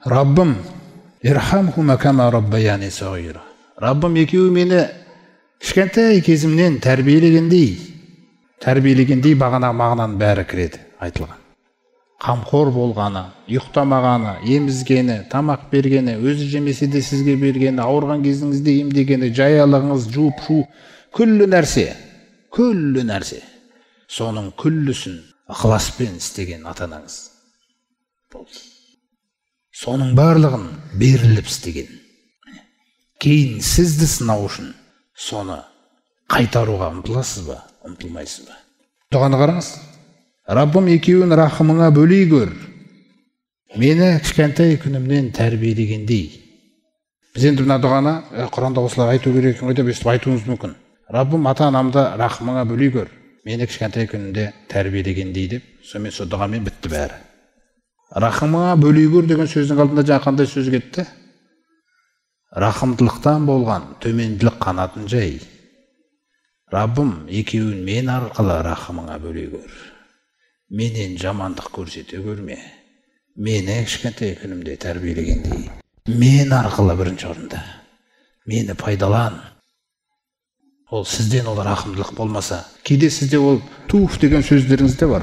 "Раббым, ирхамхума кама раббаяни сагира." Раббым екеуі мені кішкентай кезімнен тәрбиелегендей бағана мағынан бәрі кіреді айтылған. Қамқор болғаны, ұйықтамағаны, емізгені, тамақ бергені, өзі жемесе де сізге бергені, ауырған кезіңізде емдегені, жаялығыңыз, жуып шу, күллі нәрсе. Соның күллісін ықыласпен істеген ата-анаңыз болды. Соның барлығын беріліп істеген. Кейін сізді сынау үшін соны қайтаруға ұмтыласыз ба, ұмтылмайсыз ба? Дұғаны қараңыз. Раббым екеуін рахымыңа бөлей көр. Мені кішкентай күнімнен тәрбиелегендей. Біз енді мына дұғаны Құранда осылай айту керек екен ғой деп естіп айтуыңыз мүмкін. Раббым ата-анамды рахымыңа бөлей көр. Мені кішкентай күнінде тәрбиелегендей деп, сонымен сол дұғамен бітті бәрі. Рахымыңа бөлей көр деген сөздің алдында жаңа қандай сөз кетті? Рахымдылықтан болған төменділік қанатын жай. Раббым екеуін мен арқылы рахымыңа бөлей көр. Менен жамандық көрсете көрме. Мені кішкентай күнімде тәрбиелегендей. Мен арқылы бірінші орында. Мені пайдалан. Ол сізден ол рахымдылық болмаса, кейде сізде ол туф деген сөздеріңіз де бар.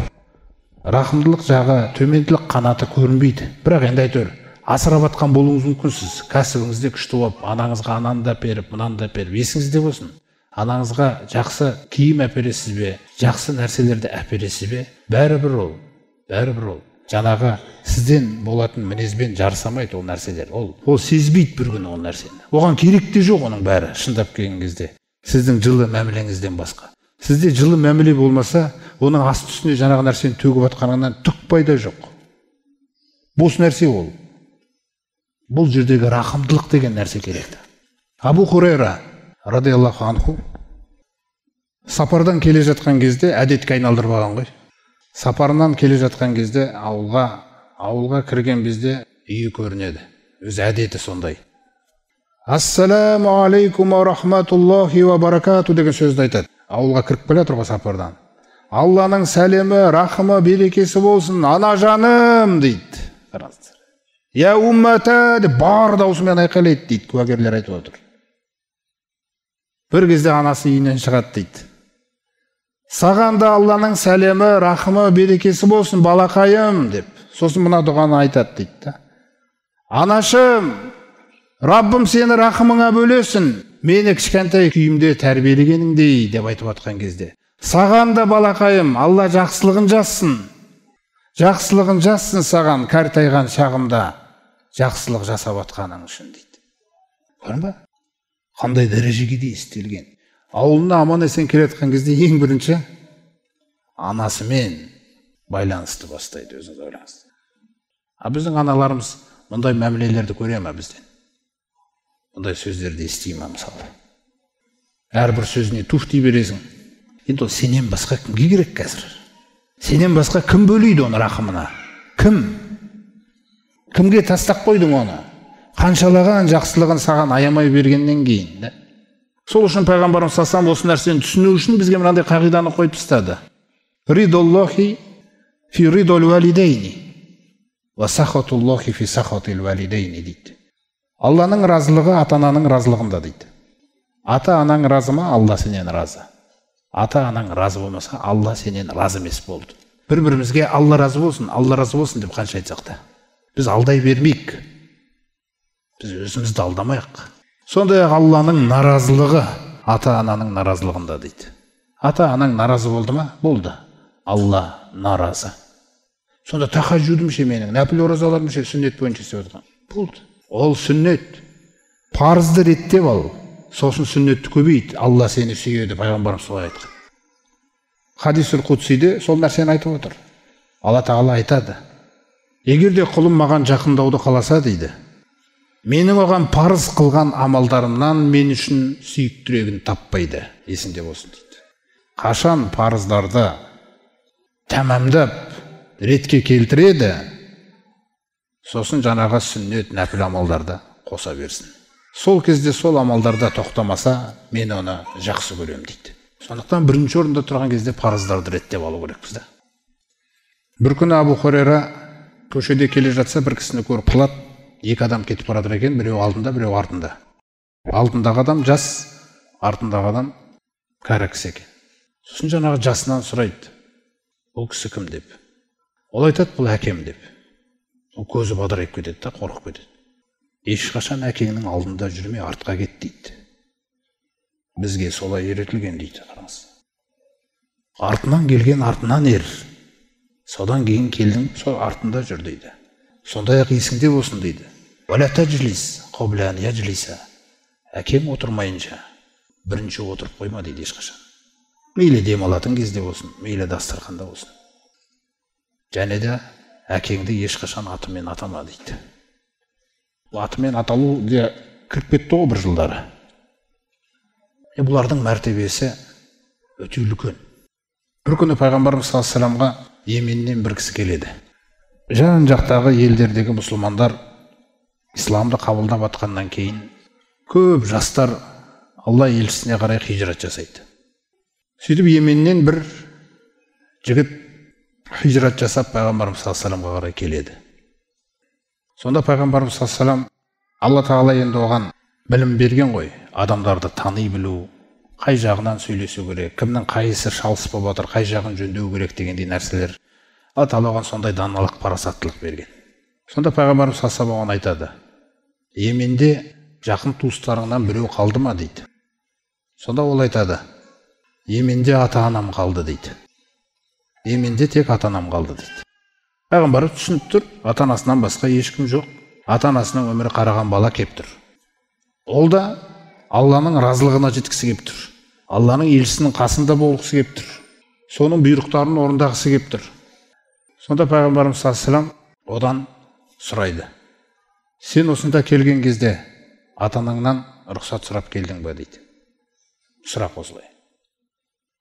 Рахымдылық жағы, төменділік қанаты көрінбейді. Бірақ енді айтыр, асырап атқан болуыңыз мүмкінсіз. Кәсібіңізде күшті болып, анаңызға ананы да беріп, мынаны да беріп, есіңізде болсын. Анаңызға жақсы киім әпересіз бе, жақсы нәрселерді әпересіз бе, бәрібір ол. Жаңағы сізден болатын мінезбен жарысамайды ол нәрселер. Ол сезбейді бір күні ол нәрсені. Оған керек те жоқ оның бәрі, шындап келген кезде. Сіздің жылы мәмілеңізден басқа. Сізде жылы мәміле болмаса, оның асты үстіне жаңағы нәрсені төгіп атқанынан түк пайда жоқ. Бос нәрсе ол. Бұл жердегі рахымдылық деген нәрсе керекті. Абу Хурайра радиаллаху анху сапардан келе жатқан кезде, әдетке айналдырып алған ғой. Сапарынан келе жатқан кезде ауылға кірген бізде үйі көрінеді. Өз әдеті сондай. Ассаламу алейкум ва рахматуллахи ва баракату деген сөзді айтады. Ауылға кіріп келе тұрға сапардан. Алланың сәлемі, рахымы, берекесі болсын, ана жаным дейді. Я уммата деп бар даусымен айқайлайды дейді, куәгерлер айтып отыр. Бір кезде анасы үйінен шығады дейді. Саған да Алланың сәлемі, рахымы, берекесі болсын, балақайым деп. Сосын мына дұғаны айтады дейді. Анашым, Раббым сені рахымыңа бөлесін, мені кішкентай күйімде тәрбиелегеніңдей деп айтып отқан кезде. Саған да балақайым, Алла жақсылығын жазсын. Жақсылығын жазсын саған кәртайған шағымда жақсылық жасап атқаның үшін дейді. Көрдің ба? Қандай дәрежеге де істелген. Ауылына аман есен келеткен кезде ең бірінші анасымен байланысты бастайды, өзіңіз ойлаңыз. Біздің аналарымыз мұндай мәмілелерді көре ме бізден? Мұндай сөздерді ести ме мысалы? Әрбір сөзіне туф дей бересің. Енді ол сенен басқа кімге керек қазір? Сенен басқа кім бөлейді оны рахымына? Кім? Кімге тастап қойдың оны? Қаншалаған жақсылығын саған аямай бергеннен кейін. Сол үшін пайғамбарымыз саллаллаху осы нәрсені түсіну үшін бізге мынандай қағиданы қойып тастады. Ридоллахи фи ридол валидейни ва сахатуллахи фи сахатил валидейни дейді. Алланың разылығы ата-ананың разылығында дейді. Ата-анаң разы ма, Алла сенен разы. Ата-анаң разы болмаса, Алла сенен разы емес болды. Бір-бірімізге Алла разы болсын деп қанша айтсақ та. Біз алдай бермейік. Біз өзімізді алдамайық. Сондай-ақ Алланың наразылығы ата-ананың наразылығында дейді. Ата-анаң наразы болды ма? Болды. Алла наразы. Сонда тахаджуд мүше менің, нәпіл оразалар мүше сүннет бойынша істеп отырған. Болды. Ол сүннет. Парызды реттеп ал. Сосын сүннетті көбейт. Алла сені сүйеді, пайғамбарымыз солай айтқан. Хадисул Қудсиде сол нәрсені айтып отыр. Алла Тағала айтады. Егер де құлым маған жақындауды қаласа дейді, менің оған парыз қылған амалдарымнан мен үшін сүйіктірегін таппайды, есінде болсын дейді. Қашан парыздарды тәмамдап ретке келтіреді, сосын жаңағы сүннет нәпіл амалдарды қоса берсін. Сол кезде сол амалдарда тоқтамаса, мен оны жақсы көрем дейді. Сондықтан бірінші орында тұрған кезде парыздарды реттеп алу керекпіз да. Бір күні Абу Хурайра көшеде келе жатса, бір кісіні көріп қалады. Екі адам кетіп барады екен, біреу алдында, біреу артында. Алдындағы адам жас, артындағы адам кәрі кісі екен. Сосын жаңағы жасынан сұрайды, бұл кісі кім деп. Ол айтады, бұл әкем деп. Ол көзі бадырайып кетеді да, қорқып кетеді. Ешқашан әкеңнің алдында жүрме, артқа кет дейді. Бізге солай үйретілген дейді, қараңыз. Артынан келген артынан ер. Содан кейін келдің, сол артында жүр дейді. Сондай-ақ есіңде болсын дейді. Валя таджлис қобля ан яджлиса. Әкем отырмайынша бірінші отырып қойма дейді ешқашан. Мейлі демалатын кезде болсын, мейлі дастарханда болсын. Және де әкеңді ешқашан атымен атама дейді. Атымен аталу де кіріп кетті ғой бір жылдары. Бұлардың мәртебесі өте үлкен. Бір күні пайғамбарымыз саллаллаху алейхи вассаламға Йеменнен бір кісі келеді. Жан жақтағы елдердегі мұсылмандар исламды қабылдап атқаннан кейін көп жастар Алла елшісіне қарай хижрат жасайды. Сөйтіп Йеменнен бір жігіт хижрат жасап пайғамбарымыз саллаллаху алейхи вассаламға қарай келеді. Сонда пайғамбарымыз саллаллаху алейхи вассалам, Алла Тағала енді оған білім берген ғой, адамдарды тани білу, қай жағынан сөйлесу керек, кімнің қайсы шалыс болып отыр, қай жағын жөндеу керек дегендей нәрселер. Алла Тағала оған сондай даналық, парасаттылық берген. Сонда пайғамбарымыз саллаллаху алейхи вассалам айтады, Йеменде жақын туыстарыңнан біреу қалды ма дейді. Сонда ол айтады, Йеменде ата-анам қалды дейді. Йеменде тек ата-анам қалды дейді. Пайғамбарымыз түсініп тұр, ата-анасынан басқа ешкім жоқ. Ата-анасының өмірі қараған бала кеп тұр. Ол да Алланың разылығына жеткісі кеп тұр. Алланың елшісінің қасында болғысы кеп тұр. Соның бұйрықтарын орындағысы кеп тұр. Сонда пайғамбарымыз саллаллаху алейхи вассалам одан сұрайды. Сен осында келген кезде ата-анаңнан рұқсат сұрап келдің бе дейді. Сұрақ осылай.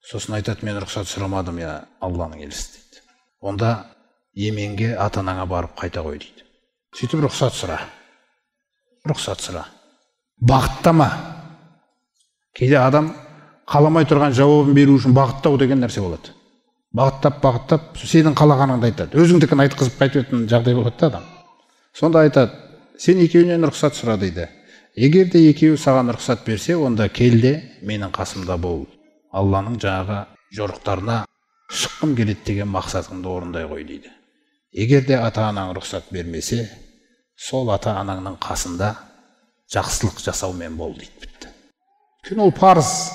Сосын айтады, мен рұқсат сұрамадым, я Алланың елшісі дейді. Онда Йеменге ата-анаңа барып қайта қой дейді. Сөйтіп рұқсат сұра. Рұқсат сұра. Бағыттама. Кейде адам қаламай тұрған жауабын беру үшін бағыттау деген нәрсе болады. бағыттап сенің қалағаныңды айтады. Өзіңдікін айтқызып қайтып өтетін жағдай болады да адам. Сонда айтады, сен екеуінен рұқсат сұра дейді. Егер де екеуі саған рұқсат берсе, онда кел де менің қасымда бол. Алланың жаңағы жорықтарына шыққым келеді деген мақсатыңды орындай қой дейді. Егер де ата-анаң рұқсат бермесе, сол ата-анаңның қасында жақсылық жасаумен бол дейді, бітті. Өйткені ол парыз.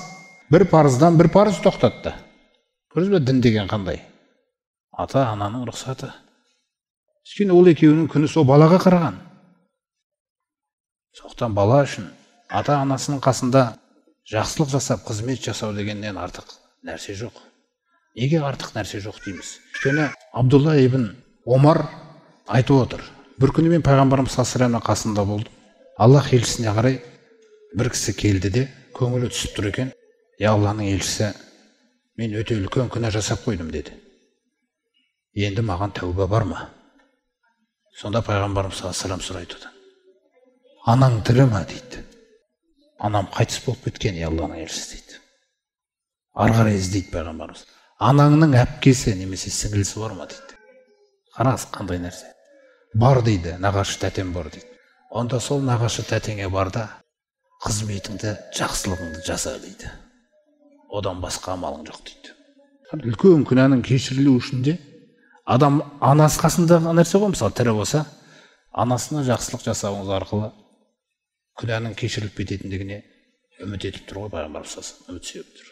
Бір парыздан бір парыз тоқтатты. Көрдіңіз бе, дін деген қандай? Ата-ананың рұқсаты. Өйткені ол екеуінің күні сол балаға қараған. Соқтан бала үшін ата-анасының қасында жақсылық жасап, қызмет жасау дегеннен артық нәрсе жоқ. Неге артық нәрсе жоқ дейміз? Өйткені Абдулла ибн Омар айтып отыр. Бір күні мен пайғамбарымыз саллаллаху алейхи қасында болдым. Аллах елшісіне қарай бір кісі келді де, көңілі түсіп тұр екен. Алланың елшісі, мен өте үлкен күнә жасап қойдым деді. Енді маған тәуба бар ма? Сонда пайғамбарымыз саллаллаху алейхи сұрайды одан. Анаң тірі ме дейді. Анам қайтыс болып кеткен, Алланың елшісі дейді. Ары қарай іздейді пайғамбарымыз. Анаңның әпкесі немесе сіңілісі бар ма дейді. Қараңыз қандай нәрсе. Бар дейді, нағашы тәтем бар дейді. Онда сол нағашы тәтеңе бар да, қызметіңді, жақсылығыңды жаса дейді. Одан басқа амалың жоқ дейді. Үлкен күнәнің кешірілуі үшін де адам анасы қасындағы нәрсе ғой, мысалы тірі болса, анасына жақсылық жасауыңыз арқылы күнәнің кешіріліп кететіндігіне үміт етіп тұр ғой пайғамбарымыз саллаллаху алейхи, үміт сүйіп тұр.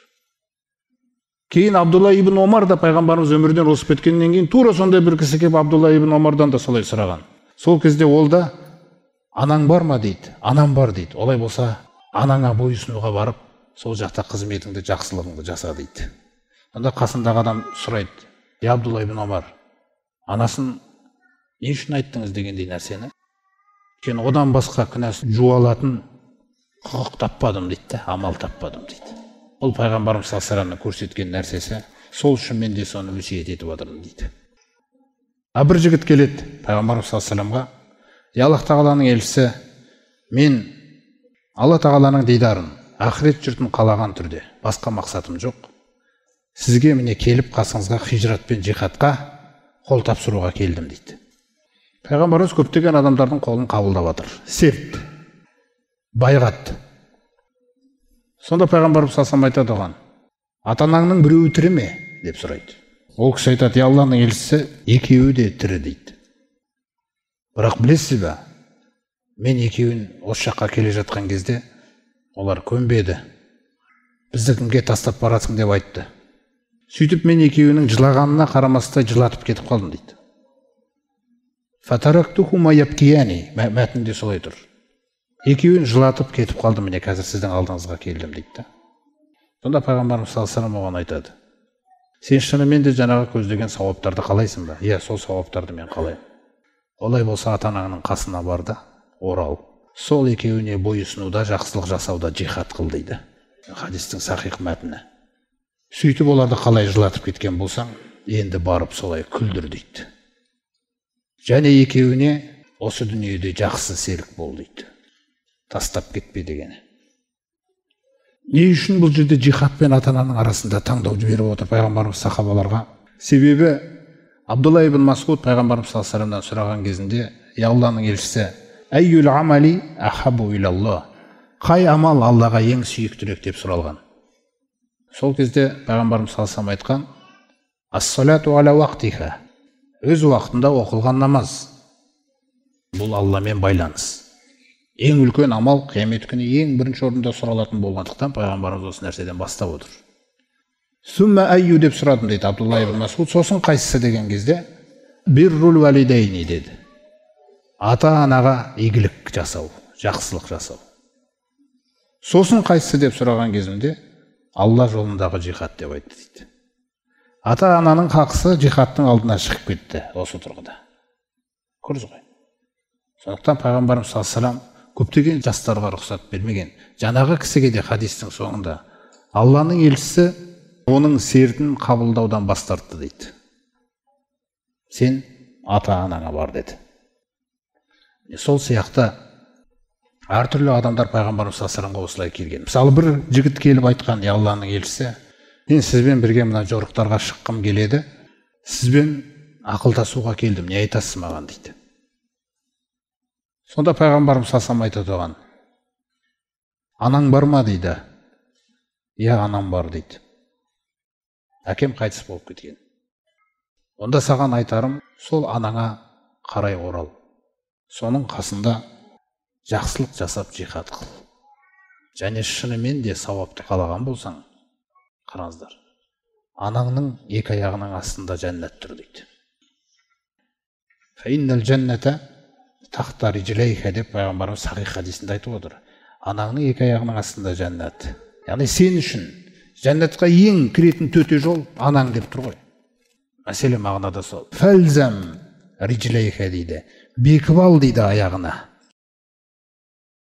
Кейін Абдулла ибн Омар да пайғамбарымыз өмірден озып кеткеннен кейін тура сондай бір кісі келіп Абдулла ибн Омардан да солай сұраған. Сол кезде ол да анаң бар ма дейді, анам бар дейді. Олай болса анаңа бойұсынуға барып, сол жақта қызметіңді, жақсылығыңды жаса дейді. Онда қасындағы адам сұрайды, Абдулла ибн Омар, анасын не үшін айттыңыз дегендей нәрсені? Өйткені одан басқа күнәсін жуалатын құқық таппадым дейді, амал таппадым дейді. Ол пайғамбарымыз саллаллаху алейхи көрсеткен нәрсесі, сол үшін мен де соны өсиет етіп отырмын дейді. Бір жігіт келеді пайғамбарымыз саллаллаху алейхи, Аллах тағаланың елшісі, мен Алла тағаланың дидарын, ақырет жұртын қалаған түрде, басқа мақсатым жоқ. Сізге міне келіп қасыңызға хижрат пен жихадқа қол тапсыруға келдім дейді. Пайғамбарымыз көптеген адамдардың қолын қабылдап жатыр. Серт, байғат. Сонда пайғамбарымыз саллаллаху алейхи айтады оған, ата-анаңның біреуі тірі ме деп сұрайды. Ол кісі айтады, Алланың елшісі, екеуі де тірі дейді. Бірақ білесіз бе, мен екеуін осы жаққа келе жатқан кезде олар көнбеді. Бізді кімге тастап барасың деп айтты. Сөйтіп мен екеуінің жылағанына қарамастай жылатып кетіп қалдым дейді. Фатарактухума ябкияни, мәтінде солай тұр. Екеуін жылатып кетіп қалдым, міне қазір сіздің алдыңызға келдім дейді. Сонда пайғамбарымыз саллаллаху алейхи оған айтады, сен шынымен де жаңағы көздеген сауаптарды қалайсың ба? Иә, сол сауаптарды мен қалаймын. Олай болса ата-анаңның қасына бар да, орал. Сол екеуіне бойұсынуда, жақсылық жасауда жихад қыл дейді. Хадистің сахих мәтіні. Сөйтіп оларды қалай жылатып кеткен болсаң, енді барып солай күлдір дейді. Және екеуіне осы дүниеде жақсы серік бол дейді. Тастап кетпе дегені. Не үшін бұл жерде жихад пен ата-ананың арасында таңдау беріп отыр пайғамбарымыз сахабаларға? Себебі Абдулла ибн Масуд пайғамбарымыз саллаллаху алейхи сұраған кезінде, Алланың елшісі, айюл амали ахабу илаллах, қай амал Аллаға ең сүйіктірек деп сұралған. Сол кезде пайғамбарымыз саллаллаху алейхи айтқан, ас-салату аля уақтиха, өз уақытында оқылған намаз. Бұл Алламен байланыс. Ең үлкен амал қиямет күні ең бірінші орында сұралатын болғандықтан пайғамбарымыз осы нәрседен бастап отыр. Сумма айю деп сұрадым дейді Абдулла ибн Масуд. Сосын қайсысы деген кезде биррул валидейни деді. Ата-анаға игілік жасау, жақсылық жасау. Сосын қайсысы деп сұраған кезімде Алла жолындағы жихад деп айтты дейді. Ата-ананың хақысы жихадтың алдына шығып кетті осы тұрғыда. Көрдіңіз ғой. Сондықтан пайғамбарымыз саллаллаху алейхи көптеген жастарға рұқсат бермеген. Жаңағы кісіге де хадистің соңында Алланың елшісі оның сертін қабылдаудан бас тартты дейді. Сен ата-анаңа бар деді. Сол сияқты әртүрлі адамдар пайғамбарымыз саллаллаху алейхи осылай келген. Мысалы бір жігіт келіп айтқан, Алланың елшісі, мен сізбен бірге мына жорықтарға шыққым келеді, сізбен ақылдасуға келдім, не айтасыз маған дейді. Сонда пайғамбарымыз салсам айтады оған, анаң бар ма дейді. Иә, анам бар дейді. Әкем қайтыс болып кеткен. Онда саған айтарым, сол анаңа қарай орал. Соның қасында жақсылық жасап жихад қыл. Және шынымен де сауапты қалаған болсаң, қараңыздар, анаңның екі аяғының астында жәннат тұр дейді. Фаиннал жәнната тахта риджлайха деп пайғамбарымыз сахих хадисінде айтып отыр. Анаңның екі аяғының астында жәннат. Яғни сен үшін жәннатқа ең кіретін төте жол анаң деп тұр ғой. Мәселе мағынада сол. Фәлзам риджлайха дейді. Бекіп ал дейді аяғына.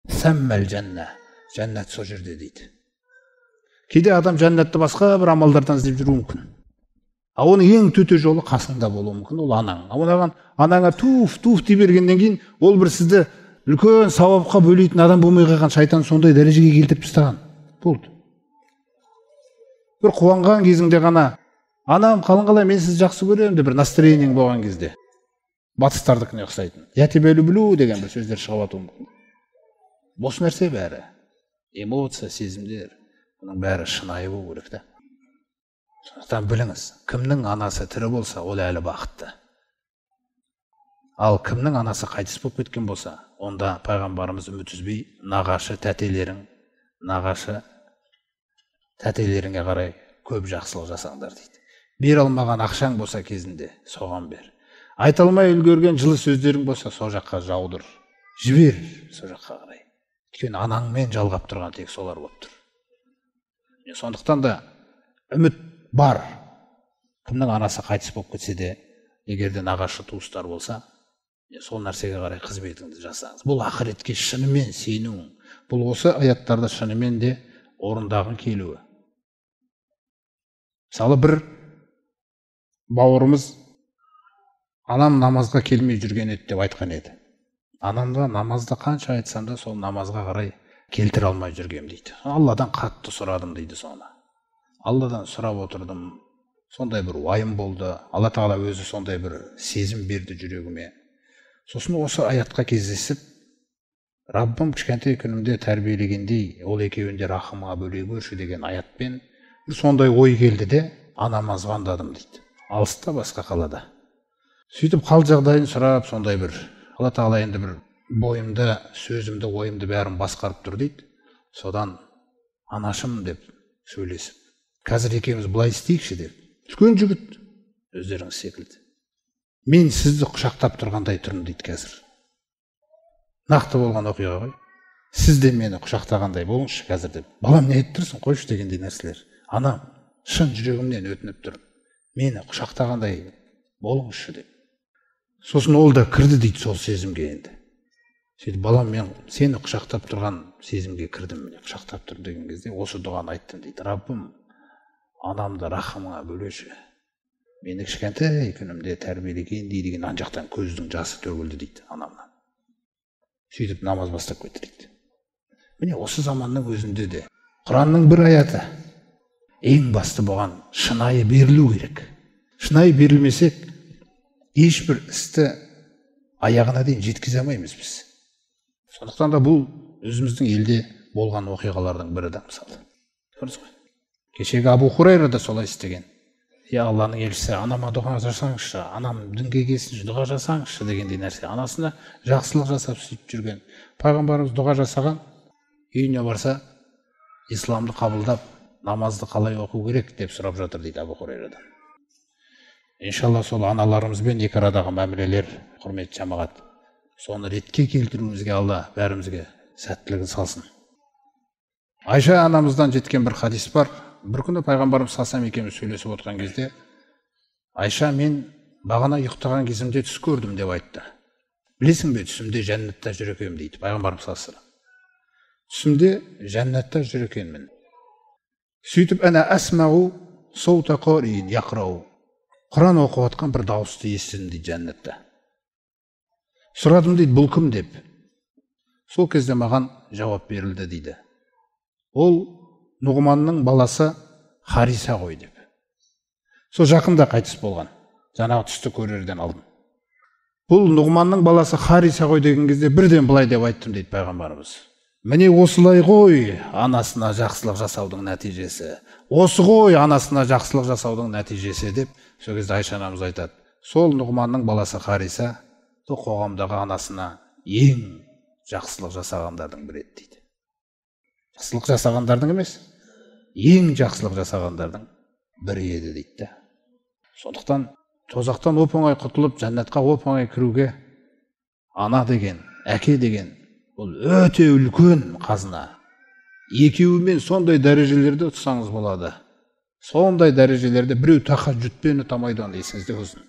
Сәммәл жәнна. Жәннат сол жерде дейді. Кейде адам жәннатты басқа бір амалдардан іздеп жүруі мүмкін. Оның ең төте жолы қасыңда болуы мүмкін, ол анаң. Оған анаңа туф дей бергеннен кейін, ол бір сізді үлкен сауапқа бөлейтін адам болмай қалған, шайтан сондай дәрежеге келтіріп тастаған. Болды. Бір қуанған кезіңде ғана, анам қалай, мен сізді жақсы көремін деп бір настроениең болған кезде, батыстардікіне ұқсайтын, я тебя люблю деген бір сөздер шығып атуы мүмкін. Осы нәрсе бәрі, эмоция, сезімдер, бұның бәрі шынайы болу керек та. Сондықтан біліңіз, кімнің анасы тірі болса, ол әлі бақытты. Ал кімнің анасы қайтыс болып кеткен болса, онда пайғамбарымыз үміт үзбей, нағашы тәтелеріңе қарай көп жақсылық жасаңдар дейді. Бер алмаған ақшаң болса кезінде, соған бер. Айта алмай үлгерген жылы сөздерің болса, со жаққа жаудыр. Жібер со жаққа қарай. Өйткені анаңмен жалғап тұрған тек солар болып тұр. Сондықтан да үміт бар. Кімнің анасы қайтыс болып кетсе де, егерде нағашы туыстар болса, сол нәрсеге қарай қызметіңді жасаңыз. Бұл ақыретке шынымен сенуің. Бұл осы аяттарда шынымен де орындағың келуі. Мысалы бір бауырымыз анам намазға келмей жүрген еді деп айтқан еді. Анамда намазда қанша айтсам да сол намазға қарай келтіре алмай жүргем дейді. Алладан қатты сұрадым дейді соны. Алладан сұрап отырдым. Сондай бір уайым болды. Алла Тағала өзі сондай бір сезім берді жүрегіме. Сосын осы аятқа кездесіп, Раббым кішкентай күнімде тәрбиелегендей, ол екеуінде рахымға бөлей көрші деген аятпен сондай ой келді де, анама звондадым дейді. Алыста басқа қалада. Сөйтіп қал жағдайын сұрап, сондай бір Алла Тағала енді бір бойымды, сөзімді, ойымды бәрін басқарып тұр дейді. Содан анашым деп сөйлесіп, қазір екеуміз былай істейікші деп. Үлкен жігіт, өздеріңіз секілді. Мен сізді құшақтап тұрғандай тұрмын дейді қазір. Нақты болған оқиға ғой. Сіз де мені құшақтағандай болыңызшы қазір деп. Балам, не айтып тұрсың, қойшы дегендей нәрселер. Анам, шын жүрегімнен өтініп тұрмын. Мені құшақтағандай болыңызшы деп. Сосын ол да кірді дейді сол сезімге енді. Сөйтіп, балам, мен сені құшақтап тұрған сезімге кірдім, міне құшақтап тұрмын деген кезде осы дұғаны айттым дейді. Раббым, анамды рахымыңа бөлеші. Мені кішкентай күнімде тәрбиелегендей деген ан жақтан көздің жасы төгілді дейді анамнан. Сөйтіп намаз бастап кетті дейді. Міне осы заманның өзінде де Құранның бір аяты ең басты болған шынайы берілу керек. Шынайы берілмесек, ешбір істі аяғына дейін жеткізе алмаймыз біз. Сондықтан да бұл өзіміздің елде болған оқиғалардың бірі да мысалы. Көрдіңіз ғой? Кешегі Абу Хурайра да солай істеген. Я Алланың елшісі, анама дұға жасаңызшы, анам дінге келсінші, дұға жасаңызшы дегендей нәрсе. Анасына жақсылық жасап сөйтіп жүрген. Пайғамбарымыз дұға жасаған, үйіне барса, исламды қабылдап, намазды қалай оқу керек деп сұрап жатыр дейді Абу Хурайрадан. Иншалла сол аналарымызбен екі арадағы мәмілелер, құрметті жамағат, соны ретке келтіруімізге Алла бәрімізге сәттілігін салсын. Айша анамыздан жеткен бір хадис бар. Бір күні пайғамбарымыз салсам екеуміз сөйлесіп отырған кезде, Айша, мен бағана ұйықтаған кезімде түс көрдім деп айтты. Білесің бе, түсімде жәннатта жүр екенмін дейді пайғамбарымыз салсам. Түсімде жәннатта жүр екенмін. Сөйтіп, әна әсмәу саута қариин яқрау. Құран оқып жатқан бір дауысты естідім дейді жәннатта. Сұрадым дейді, бұл кім деп. Сол кезде маған жауап берілді дейді. Ол Нұғманның баласы Хариса ғой деп. Сол жақында қайтыс болған. Жаңағы түсті көрерден алдым. Бұл Нұғманның баласы Хариса ғой деген кезде бірден былай деп айттым дейді пайғамбарымыз. Міне осылай ғой анасына жақсылық жасаудың нәтижесі. Осы ғой анасына жақсылық жасаудың нәтижесі деп сол кезде Айша анамыз айтады. Сол Нұғманның баласы Хариса сол қоғамдағы анасына ең жақсылық жасағандардың бірі еді дейді. Жақсылық жасағандардың емес, ең жақсылық жасағандардың бірі еді дейді. Сондықтан тозақтан оп-оңай құтылып, жәннатқа оп-оңай кіруге ана деген, әке деген бұл өте үлкен қазына. Екеуімен сондай дәрежелерді ұтсаңыз болады. Сондай дәрежелерді біреу тахаджудпен ұтамайды, оны есіңізде болсын.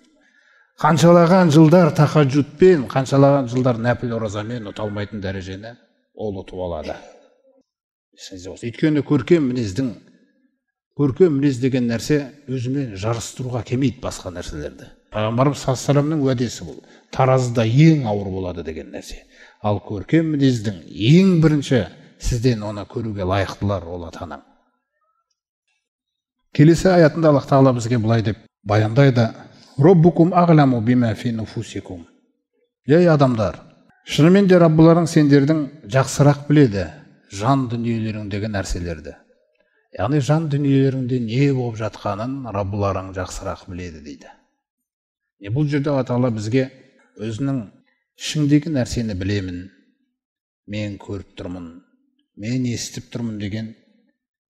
Қаншалаған жылдар тахаджудпен, қаншалаған жылдар нәпіл оразамен ұталмайтын дәрежені ол ұтып алады. Есіңізде болсын. Өйткені көркем мінез деген нәрсе өзімен жарыстыруға келмейді басқа нәрселерді. Пайғамбарымыз саллаллаху алейхи вассаламның уәдесі бұл. Таразыда ең ауыр болады деген нәрсе. Ал көркем мінездің ең бірінші сізден оны көруге лайықтылар ол ата-анаң. Келесі аятында Аллах Тағала бізге былай деп баяндайды: Роббукум ағламу бима фи нуфусикум. Ей адамдар, шынымен де Раббыларың сендердің жақсырақ біледі жан дүниелеріңдегі нәрселерді. Яғни жан дүниелеріңде не болып жатқанын Раббыларың жақсырақ біледі дейді. Бұл жерде Алла Тағала бізге өзінің ішіңдегі нәрсені білемін, мен көріп тұрмын, мен естіп тұрмын деген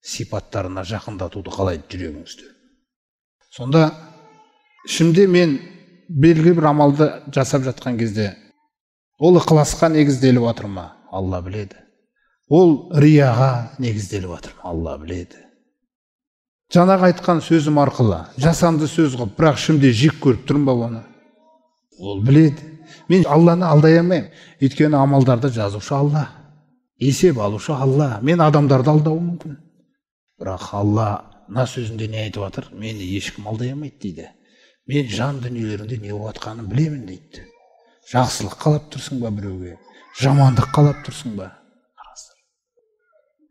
сипаттарына жақындатуды қалайды жүрегіңізді. Сонда ішімде мен белгілі бір амалды жасап жатқан кезде ол ықыласқа негізделіп жатыр ма? Алла біледі. Ол рияға негізделіп жатыр ма? Алла біледі. Жаңағы айтқан сөзім арқылы жасанды сөз қылып, бірақ ішімде жек көріп тұрмын ба оны? Ол біледі. Мен Алланы алдай алмаймын. Өйткені амалдарды жазушы Алла, есеп алушы Алла. Мен адамдарды алдауым мүмкін. Бірақ Алла мына сөзінде не айтып жатыр? Мені ешкім алдай алмайды дейді. Мен жан дүниелерінде не болып жатқанын білемін дейді. Жақсылық қалап тұрсың ба біреуге? Жамандық қалап тұрсың ба?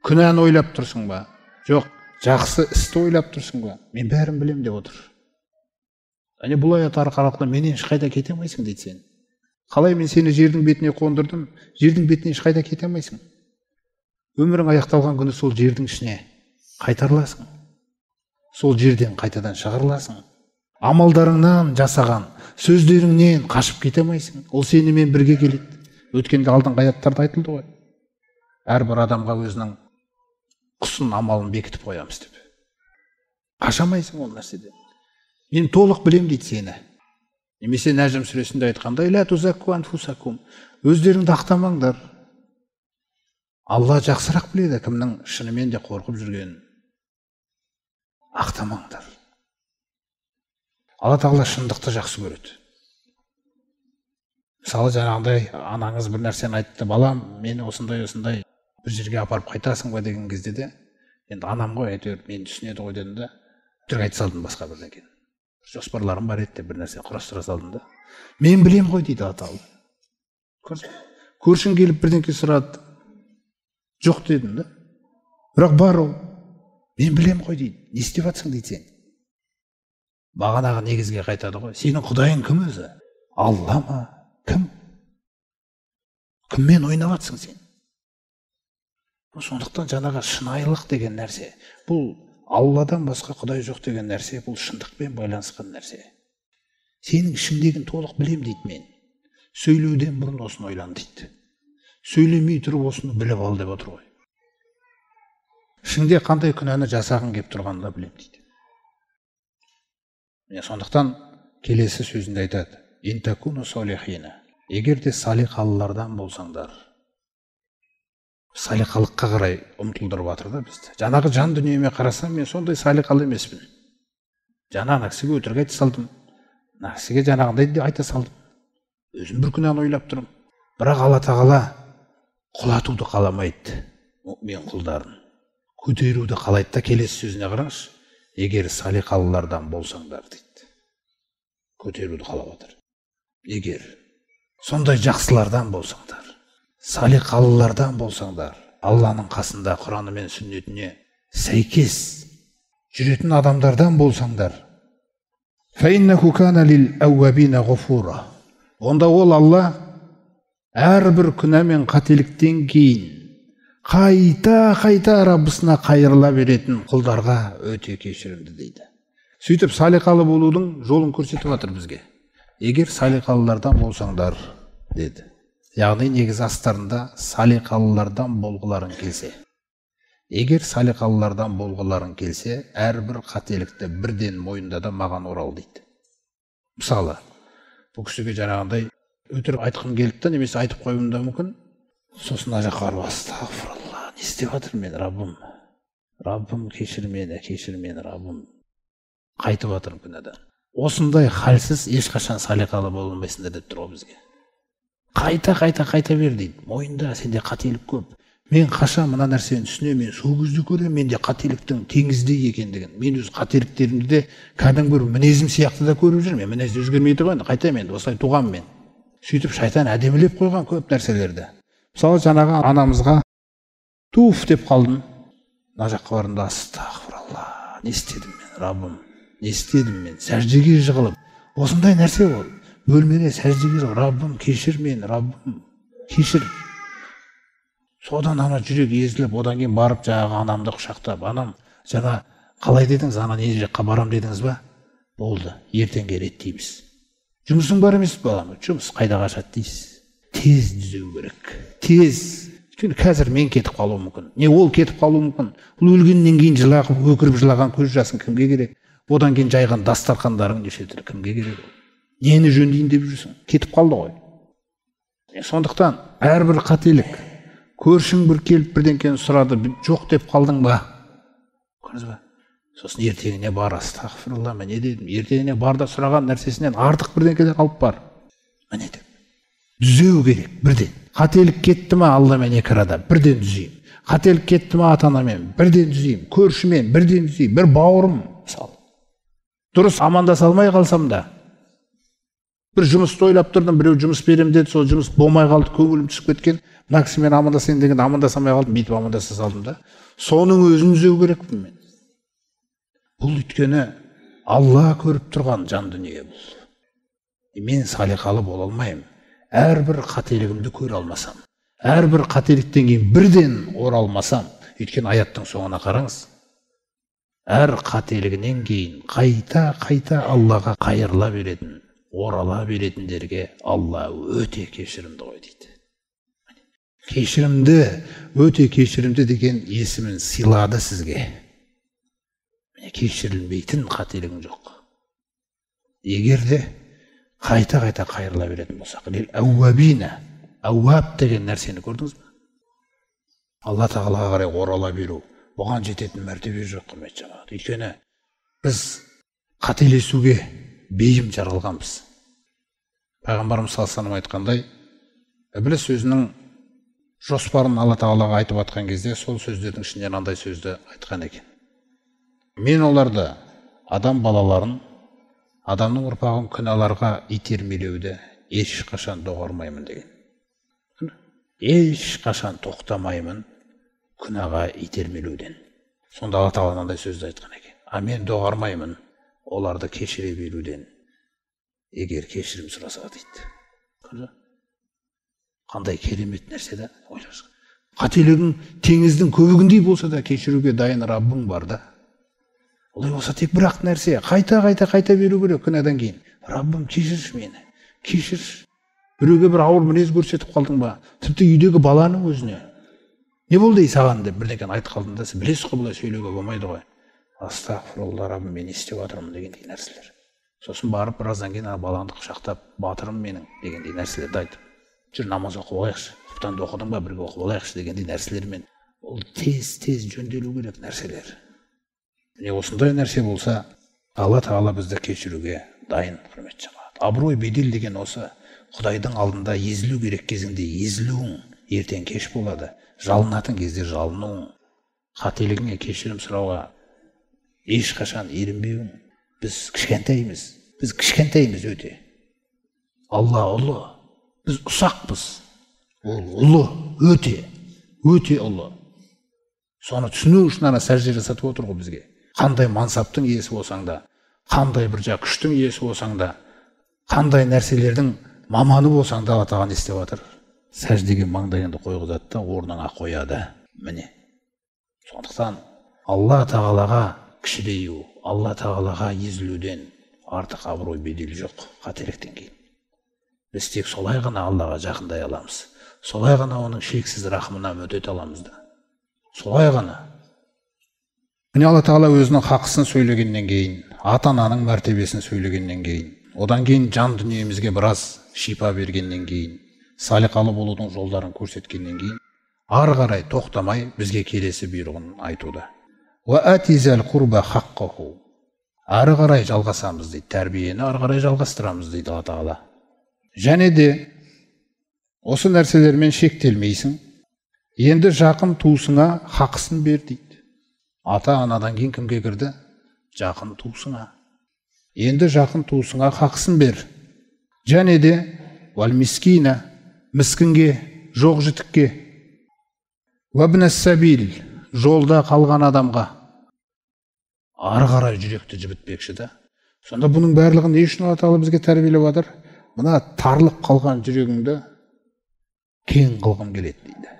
Күнәні ойлап тұрсың ба? Жоқ, жақсы істі ойлап тұрсың ба? Мен бәрін білем деп отыр. Әне бұл аят арқылы менен ешқайда кете алмайсың дейді сен. Қалай мен сені жердің бетіне қондырдым, жердің бетіне ешқайда кете алмайсың. Өмірің аяқталған күні сол жердің ішіне қайтарыласың. Сол жерден қайтадан шығарыласың. Амалдарыңнан жасаған сөздеріңнен қашып кете алмайсың. Ол сенімен бірге келеді. Өткенде алдыңғы аяттарда айтылды ғой. Әрбір адамға өзінің құсын амалын бекітіп қоямыз деп. Қашамайсың ол нәрседен. Мен толық білем дейді сені. Немесе Нәжім сүресінде айтқандай, ля тузакку анфусакум. Өздеріңді ақтамаңдар. Алла жақсырақ біледі кімнің шынымен де қорқып жүргенін. Ақтамаңдар. Алла Тағала шындықты жақсы көреді. Мысалы жаңағыдай анаңыз бір нәрсені айтты, балам, мені осындай бір жерге апарып қайтасың ба деген кезде де, енді анам ғой, әйтеуір мені түсінеді ғой дедім да, өтірік айта салдым басқа бірдеңе. Жоспарларым бар еді деп бір нәрсе құрастыра салдым да. Мен білем ғой дейді Алла Тағала. Көршің келіп бірдеңе сұрады. Жоқ дедім да. Бірақ бар ол. Мен білем ғой дейді. Не істеп жатсың дейді сен. Бағанағы негізге қайтады ғой. Сенің құдайың кім өзі? Алла ма? Кім? Кіммен ойнап жатсың сен? Сондықтан жаңағы шынайылық деген нәрсе, бұл Алладан басқа құдай жоқ деген нәрсе, бұл шындықпен байланысқан нәрсе. Сенің ішіңдегін толық білем дейді мен. Сөйлеуден бұрын осыны ойлан дейді. Сөйлемей тұрып осыны біліп ал деп отыр ғой. Ішіңде қандай күнәні жасағың кеп тұрғанын да білем дейді. Сондықтан келесі сөзінде айтады: интакуну солихина. Егер де салиқалылардан болсаңдар. Салиқалыққа қарай ұмтылдырып жатыр да бізді. Жаңағы жан дүниеме қарасам, мен сондай салиқалы емеспін. Жаңағы кісіге өтірік айта салдым. Мына кісіге жаңағындай айта салдым. Өзім бір күнәні ойлап тұрмын. Бірақ Алла Тағала құлатуды қаламайды мен құлдарын. Көтеруді қалайды да келесі сөзіне қараңызшы. Егер салиқалылардан болсаңдар дейді. Көтеруді қалап отыр. Егер сондай жақсылардан болсаңдар, салиқалылардан болсаңдар, Алланың қасында Құраны мен сүннетіне сәйкес жүретін адамдардан болсаңдар, фәиннаху кана лил ауабина ғафура. Онда ол Алла әрбір күнә мен қателіктен кейін қайта Раббысына қайырыла беретін құлдарға өте кешірімді дейді. Сөйтіп салиқалы болудың жолын көрсетіп жатыр бізге. Егер салиқалылардан болсаңдар деді. Яғни негізі астарында салиқалылардан болғыларың келсе. Егер салиқалылардан болғыларың келсе, әрбір қателікті бірден мойында маған орал дейді. Мысалы, бұл кісіге жаңағындай өтірік айтқым келді да, немесе айтып қоюым да мүмкін. Сосын ана жаққа барып, астағфиралла, не істеп жатырмын мен, Раббым, кешір мені, Раббым. Қайтып жатырмын күнәдан. Осындай халсіз ешқашан салиқалы болмайсыңдар деп тұр ғой бізге. Қайта бер дейді. Мойында сенде қателік көп. Мен қашан мына нәрсені түсінемін, мен сол кезде көремін, менде қателіктің теңіздей екендігін. Мен өз қателіктерімді де кәдімгі бір мінезім сияқты да көріп жүрмін. Мінезді өзгермейді ғой, қайтайын енді, осылай туғанмын мен. Сөйтіп шайтан әдемілеп қойған көп нәрселерді. Мысалы, жаңағы анамызға туф деп қалдым. Мына жаққа барымда, астағфиралла, не істедім мен, Раббым, не істедім мен, сәждеге жығылып. Осындай нәрсе ол. Бөлмеде сәждеге жығылып, Раббым, кешір мені, Раббым, кешір. Содан ана жүрек езіліп, одан кейін барып жаңағы анамды құшақтап, анам, жаңа қалай дедіңіз, ана не жаққа барам дедіңіз ба? Болды, ертең келеді дейміз. Жұмысың бар емес балам, жұмыс қайда қашады дейсіз. Тез түзеу керек, тез. Өйткені қазір мен кетіп қалуым мүмкін. Не ол кетіп қалуы мүмкін. Бұл өлгеннен кейін жылағып, өкіріп жылаған көз жасың кімге керек? Одан кейін жайған дастархандарың неше түрлі кімге керек? Нені жөндейін деп жүрсің? Кетіп қалды ғой. Сондықтан әрбір қателік, көршің бір келіп бірдеңкені сұрады, жоқ деп қалдың ба? Көрдіңіз ба? Сосын ертеңіне бар, астағфиралла, мен не дедім? Ертеңіне бар да сұраған нәрсесінен артық бірдеңкелер алып бар. Міне деп. Түзеу керек бірден. Қателік кетті ма Алламен екі арада, бірден түзеймін. Қателік кетті ма ата-анамен, бірден түзеймін. Көршімен бірден түзеймін. Бір бауырым, мысалы. Дұрыс амандаса алмай қалсам да, бір жұмысты ойлап тұрдым, біреу жұмыс берем деді, сол жұмыс болмай қалды, көңілім түсіп кеткен. Мына кісімен амандасайын деген амандаса алмай қалдым, бүйтіп амандаса салдым да. Соның өзін түзеу керекпін мен. Бұл өйткені Алла көріп тұрған жан дүние бұл. Мен салиқалы бола алмаймын. Әрбір қателігімді көре алмасам, әрбір қателіктен кейін бірден оралмасам, өйткені аяттың соңына қараңыз. Әр қателігінен кейін қайта Аллаға қайырыла беретін, орала беретіндерге Алла өте кешірімді ғой дейді. Өте кешірімді деген есімін сыйлады сізге. Кешірілмейтін қателігің жоқ. Егер де қайта қайырыла беретін болсақ, әуаб деген нәрсені көрдіңіз бе? Алла тағалаға қарай орала беру, бұған жететін мәртебе жоқ, құрметті жамағат. Өйткені біз қателесуге бейім жаралғанбыз. Пайғамбарымыз саллаллаху алейхи айтқандай, Ібліс өзінің жоспарын Алла тағалаға айтып атқан кезде сол сөздердің ішінде мынандай сөзді айтқан екен. Мен оларды, адам балаларын, адамның ұрпағын күнәларға итермелеуді ешқашан доғармаймын деген. Ешқашан тоқтамаймын күнәға итермелеуден. Сонда Алла тағала мынандай сөзді айтқан екен. Мен доғармаймын оларды кешіре беруден, егер кешірім сұраса дейді. Қандай керемет нәрсе да, ойлашы. Қателігің теңіздің көбігіндей болса да кешіруге дайын Раббың бар да. Олай болса тек бір-ақ нәрсе, қайта беру керек күнәдан кейін. Раббым, кешірші мені, кешірші. Біреуге бір ауыр мінез көрсетіп қалдың ба? Тіпті үйдегі баланың өзіне. Не болды саған деп бірдеңені айтып қалдың да, сіз білесіз ғой, бұлай сөйлеуге болмайды ғой. Астағфирулла, Раббым, мен не істеп жатырмын дегендей нәрселер. Сосын барып біраздан кейін балаңды құшақтап, батырым менің дегендей нәрселерді айтып, жүр намаз оқып алайықшы, құптанды оқыдың ба, бірге оқып алайықшы дегендей нәрселермен. Ол тез жөнделу керек нәрселер. Міне осындай нәрсе болса, Алла тағала бізді кешіруге дайын, құрметті жамағат. Абырой бедел деген осы. Құдайдың алдында езілу керек кезіңде езілуің, ертең кеш болады. Жалынатын кезде жалынуың, қателігіңе кешірім сұрауға ешқашан ерінбеуің. Біз кішкентаймыз өте. Алла ұлы, біз ұсақпыз. Ол ұлы, өте ұлы. Соны түсіну үшін ана сәжде жасатып отыр ғой бізге. қандай мансаптың иесі болсаң да, қандай бір күштің иесі болсаң да, қандай нәрселердің маманы болсаң да, Алла тағала не істеп жатыр? Сәждеге маңдайыңды қойғызады да орныңа қояды. Міне. Сондықтан Алла тағалаға кішірейу, Алла тағалаға езілуден артық абырой бедел жоқ қателіктен кейін. Біз тек солай ғана Аллаға жақындай аламыз. Солай ғана оның шексіз рахымына өтете аламыз да. Солай ғана. Міне Алла тағала өзінің хақысын сөйлегеннен кейін, ата-ананың мәртебесін сөйлегеннен кейін, одан кейін жан дүниемізге біраз шипа бергеннен кейін, салиқалы болудың жолдарын көрсеткеннен кейін, ары қарай тоқтамай бізге келесі бұйрығын айтуда. وَأَتِزَ الْقُرْبَ حَقَّهُ. Ары қарай жалғасамыз дейді, тәрбиені ары қарай жалғастырамыз дейді Алла тағала. Және де осы нәрселермен шектелмейсің, енді жақын туысыңа хақысын бер дейді. Ата-анадан кейін кімге кірді? Жақын туысыңа. Енді жақын туысыңа хақысын бер. Және де вәл-мискина, міскінге, жоқ-жітікке, вәбнәс-сәбил, жолда қалған адамға ары қарай жүректі жібітпекші да. Сонда бұның барлығын не үшін Алла тағала бізге тәрбиелеп жатыр? Мына тарылып қалған жүрегіңді кең қылғым келеді дейді.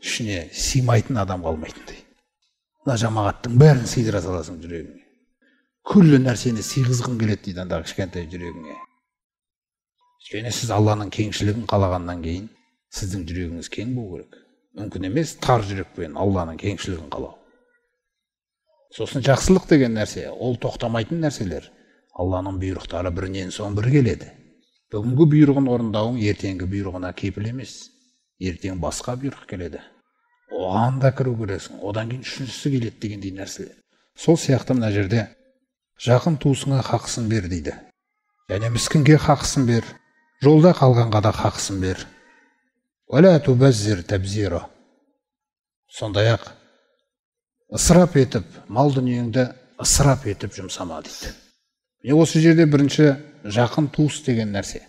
Ішіне сыймайтын адам қалмайтын дейді. Мына жамағаттың бәрін сыйдыра саласың жүрегіңе. Күллі нәрсені сыйғызғың келеді дейді анда кішкентай жүрегіңе. Және сіз Алланың кеңшілігін қалағаннан кейін сіздің жүрегіңіз кең болу керек. Мүмкін емес тар жүрекпен Алланың кеңшілігін қалау. Сосын жақсылық деген нәрсе, ол тоқтамайтын нәрселер. Алланың бұйрықтары бірінен соң бірі келеді. Бүгінгі бұйрығын орындауың ертеңгі бұйрығына кепіл емес. Ертең басқа бұйрық келеді. Оған да кіру керексің. Одан кейін үшіншісі келеді дегендей нәрселер. Сол сияқты мына жерде жақын туысыңа хақысын бер дейді. Және міскінге хақысын бер. Жолда қалғанға да хақысын бер. Уәлә тубәззир тәбзира. Сондай-ақ ысырап етіп, мал дүниеңді ысырап етіп жұмсама дейді. Осы жерде бірінші жақын туыс деген нәрсе.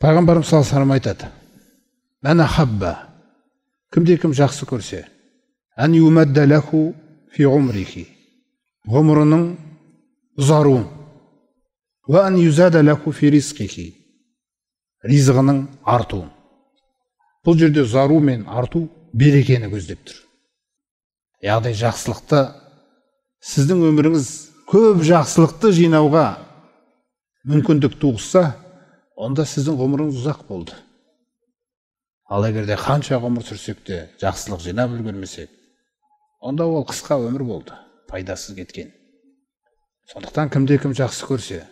Пайғамбарымыз саллаллаху алейхи ва саллям айтады: "Мән ахабба", кімде-кім жақсы көрсе, "ан юмадда лаху фи умрихи", ғұмырының ұзаруын, "ва ан юзада лаху фи ризқихи", ризығының артуын. Бұл жерде ұзару мен арту берекені көздеп тұр. Яғни жақсылықты, сіздің өміріңіз көп жақсылықты жинауға мүмкіндік туғызса, онда сіздің ғұмырыңыз ұзақ болды. Ал егерде қанша ғұмыр сүрсек те жақсылық жинап үлгермесек, онда ол қысқа өмір болды, пайдасыз кеткен. Сондықтан кімде-кім жақсы көрсе,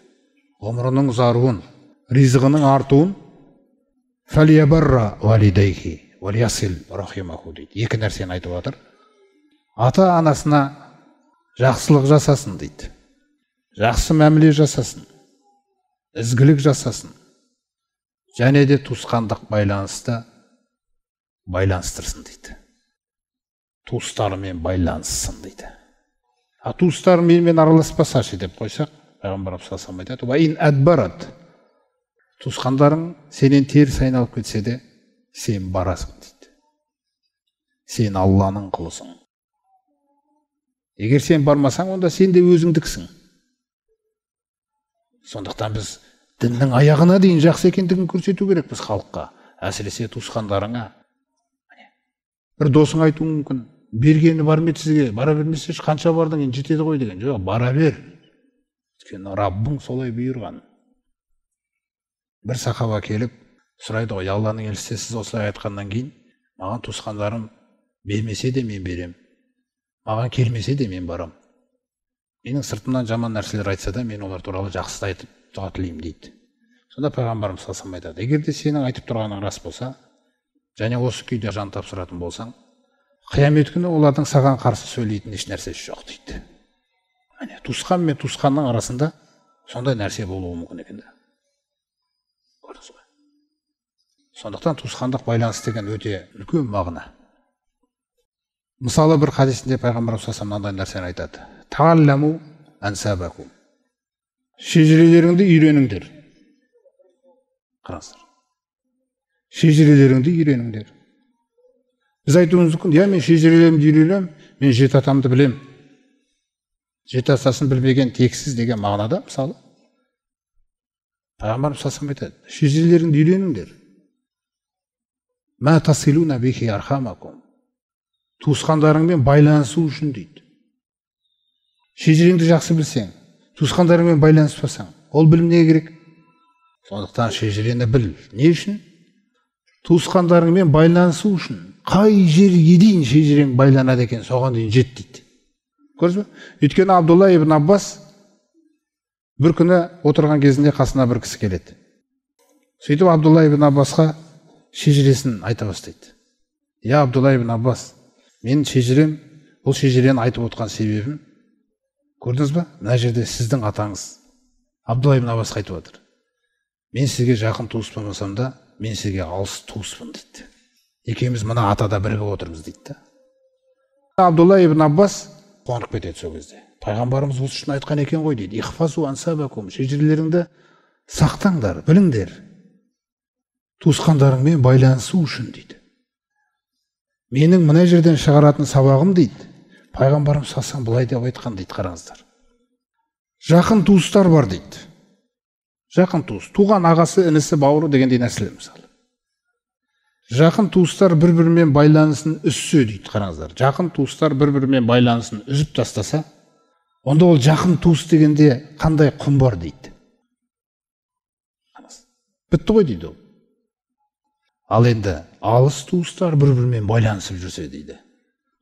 ғұмырының ұзаруын, ризығының артуын, фәлиябарра валидайхи валиясил рахимаху дейді. Екі нәрсені айтып жатыр. Ата-анасына жақсылық жасасын дейді. Жақсы мәміле жасасын, ізгілік жасасын. Және де туысқандық байланысты байланыстырсын дейді. Туыстарымен байланыссын дейді. Туыстар менімен араласпасашы деп қойсақ, Пайғамбарымыз саллаллаху алейхи ва саллям айтады: "Ва ин адбарат", туысқандарың сенен теріс айналып кетсе де, сен барасың дейді. Сен Алланың құлысың. Егер сен бармасаң, онда сен де өзіңдіксің. Сондықтан біз діннің аяғына дейін жақсы екендігін көрсету керекпіз халыққа. Әсіресе туысқандарыңа. Бір досың айтуы мүмкін: "Бергені бар ма сізге? Бара бермесе қанша бардың, енді жетеді ғой" деген. Жоқ, бара бер. Өйткені Раббың солай бұйырған. Бір сахаба келіп сұрайды ғой: "Алланың елшісі, сіз осылай айтқаннан кейін маған туысқандарым бермесе де мен берем. Маған келмесе де мен барам. Менің сыртымнан жаман нәрселер айтса да, мен олар туралы жақсы айтып дұға тілеймін" дейді. Сонда Пайғамбарымыз саллаллаху алейхи ва саллям айтады: "Егер де сенің айтып тұрғаның рас болса, және осы күйде жан тапсыратын болсаң, қиямет күні олардың саған қарсы сөйлейтін еш нәрсесі жоқ" дейді. Міне, туысқан мен туысқанның арасында сондай нәрсе болуы мүмкін екен. Көрдіңіз ғой. Сондықтан туысқандық байланыс деген өте үлкен мағына. Мысалы бір хадисінде Пайғамбарымыз саллаллаху алейхи ва саллям мынандай нәрсені айтады: "Таалламу ансабакум", шежірелеріңді үйреніңдер. Қараңыздар. Шежірелеріңді үйреніңдер. Біз айтуымыз мүмкін: "Я, мен шежірелерімді үйренем, мен жеті атамды білем. Жеті атасын білмеген тексіз деген мағынада, мысалы. Пайғамбарымыз салсам айтады, шежірелеріңді үйреніңдер. Мә тасилуна бихи архамакум. Туысқандарыңмен байланысу үшін дейді. Шежіреңді жақсы білсең, туысқандарыңмен байланыспасаң, ол білім неге керек? Сондықтан шежірені біл. Не үшін? Туысқандарыңмен байланысу үшін. Қай жерге дейін шежірең байланады екен, соған дейін жет дейді. Көрдіңіз бе? Өйткені Абдулла ибн Аббас бір күні отырған кезінде қасына бір кісі келеді. Сөйтіп Абдулла ибн Аббасқа шежіресін айта бастайды. Я Абдулла ибн Аббас, мен шежірем, бұл шежірені айтып отқан себебім, көрдіңіз бе? Мына жерде сіздің атаңыз Абдулла ибн Аббасқа айтып отыр. Мен сізге жақын туыс болмасам да, мен сізге алыс туыспын дейді. Екеуміз мына атада бірігіп отырмыз дейді. Абдулла ибн Аббас қуанып кетеді сол кезде. Пайғамбарымыз осы үшін айтқан екен ғой дейді. Ихфазу ансабакум, шежірелеріңді сақтаңдар, біліңдер. Туысқандарыңмен байланысу үшін дейді. Менің мына жерден шығаратын сабағым дейді. Пайғамбарымыз салсам былай деп айтқан дейді, қараңыздар. Жақын туыстар бар дейді. Жақын туыс, туған ағасы, інісі, бауыры дегендей нәрселер мысалы. Жақын туыстар бір-бірімен байланысын үзсе дейді, қараңыздар. Жақын туыстар бір-бірімен байланысын үзіп тастаса, онда ол жақын туыс дегенде қандай құн бар дейді. Бітті ғой дейді ол. Ал енді алыс туыстар бір-бірімен байланысып жүрсе дейді.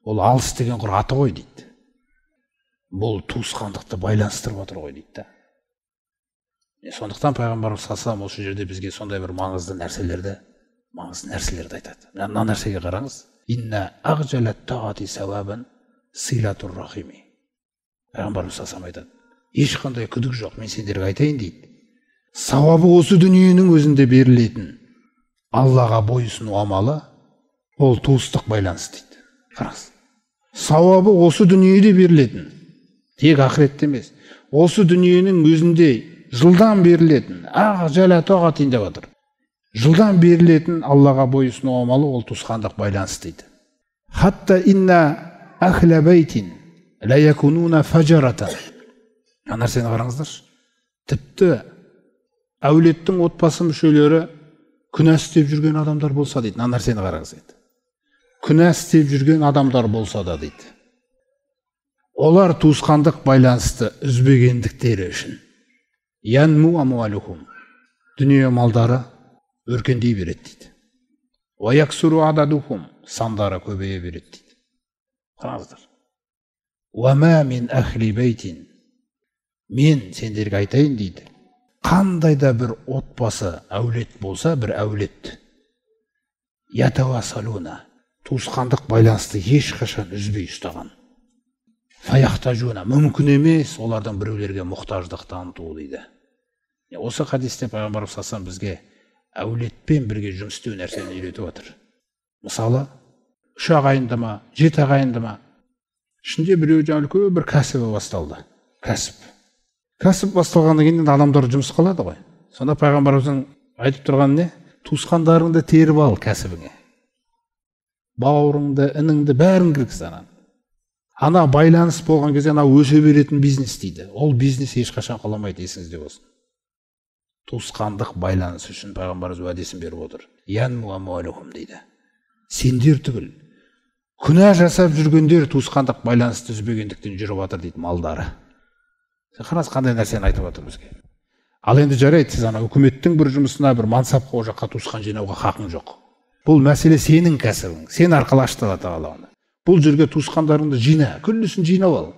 Ол алыс деген құр аты ғой дейді. Бұл туысқандықты байланыстырып отыр ғой дейді. Сондықтан пайғамбарымыз салсам осы жерде бізге сондай бір маңызды нәрселерді айтады. Мына нәрсеге қараңыз. Инна ағжалат тағати сауабын силатур рахими. Пайғамбарымыз салсам айтады. Ешқандай күдік жоқ, мен сендерге айтайын дейді. Сауабы осы дүниенің өзінде берілетін Аллаға бойұсыну амалы, ол туыстық байланыс дейді. Қараңыз. Сауабы осы дүниеде берілетін, тек ақыретте емес, осы дүниенің өзінде жылдан берілетін, ағжала тағатин деп отыр. Жылдан берілетін Аллаға бойұсыну амалы, ол туысқандық байланыс дейді. Хатта инна ахла байтин ла якунуна фажарата. Нәрсені қараңыздар. Тіпті әулеттің отбасы мүшелері күнә істеп жүрген адамдар болса дейді. Нәрсені қараңыз дейді. Күнә істеп жүрген адамдар болса да дейді. Олар туысқандық байланысты үзбегендіктері үшін. Янму амуалухум. Дүние малдары өркендей береді дейді. Ваяксуру ададухум. Сандары көбейе береді дейді. Қараңыздар. Уама мин ахли бейтин. Мен сендерге айтайын дейді. Қандай да бір отбасы әулет болса, бір әулет. Ятавасалуна. Туысқандық байланысты ешқашан үзбей ұстаған. Фаяқтажуна. Мүмкін емес олардан біреулерге мұқтаждық таныту дейді. Осы хадисте пайғамбарымыз салсам бізге әулетпен бірге жұмыс істеу нәрсені үйретіп отыр. Мысалы, 3 ағайынды ма, 7 ағайынды ма, ішінде біреу үлкен бір кәсібі басталды. Кәсіп басталғаннан кейін адамдар жұмыс қылады ғой. Сонда пайғамбарымыздың айтып тұрған не? Туысқандарыңды теріп ал кәсібіңе. Бауырыңды, ініңді бәрін кіргіз анан. Ана байланыс болған кезде ана өсе беретін бизнес дейді. Ол бизнес ешқашан қаламайды, есіңізде болсын. Туысқандық байланыс үшін пайғамбарымыз уәдесін беріп отыр. Янму амуалухум дейді. Сендер түгіл, күнә жасап жүргендер туысқандық байланысты үзбегендіктен жүріп жатыр дейді, малдары. Қараңыз қандай нәрсені айтып отыр бізге. Ал енді жарайды, сіз ана үкіметтің бір жұмысына, бір мансапқа, о жаққа туысқан жинауға хақың жоқ. Бұл мәселе сенің кәсібің, сен арқылы ашты Алла Тағала оны. Бұл жерге туысқандарыңды жина, күллісін жинап ал.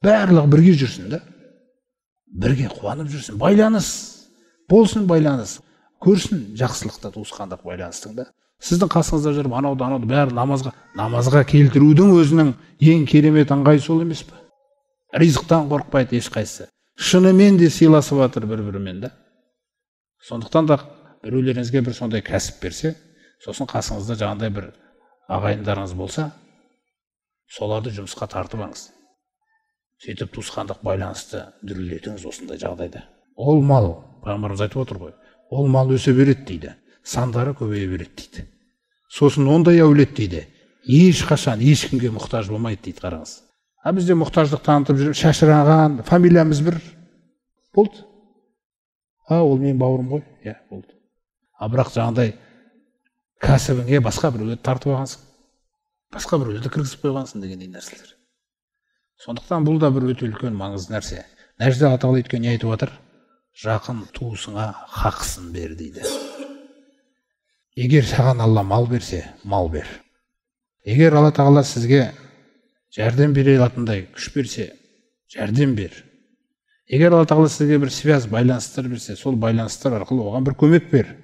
Барлығы бірге жүрсін да. Бірге қуанып жүрсін, байланыс. Болсын байланыс. Көрсін жақсылықта туысқандық байланыстың да. Сіздің қасыңызда жүріп анауды бәрі намазға келтірудің өзінің ең керемет ыңғайы сол емес пе? Ризықтан қорықпайды ешқайсысы. Шынымен де сыйласып жатыр бір-бірімен да. Сондықтан да біреулеріңізге бір сондай кәсіп берсе, сосын қасыңызда жаңағыдай бір ағайындарыңыз болса, соларды жұмысқа тартып алыңыз. Сөйтіп туысқандық байланысты дүрлетіңіз осындай жағдайда. Ол мал, пайғамбарымыз айтып отыр ғой, ол мал өсе береді дейді, сандары көбейе береді дейді. Сосын ондай әулет дейді,
ешқашан ешкімге мұқтаж болмайды дейді, қараңыз. Бізде мұқтаждық танытып жүріп, шашыраған, фамилиямыз бір болды. Ол мен бауырым ғой, болды. Бірақ жаңағыдай кәсібіңе басқа біреуді тартып алғансың, басқа біреуді кіргізіп қойғансың дегендей нәрселер. Сондықтан бұл да бір өте үлкен маңызды нәрсе. Нәжде Алла Тағала өйткені не айтып жатыр? Жақын туысыңа хақысын бер дейді. Егер саған Алла мал берсе, мал бер. Егер Алла Тағала сізге жәрдем бере алатындай күш берсе, жәрдем бер. Егер Алла Тағала сізге бір связь, байланыстар берсе, сол байланыстар арқылы оған бір көмек бер.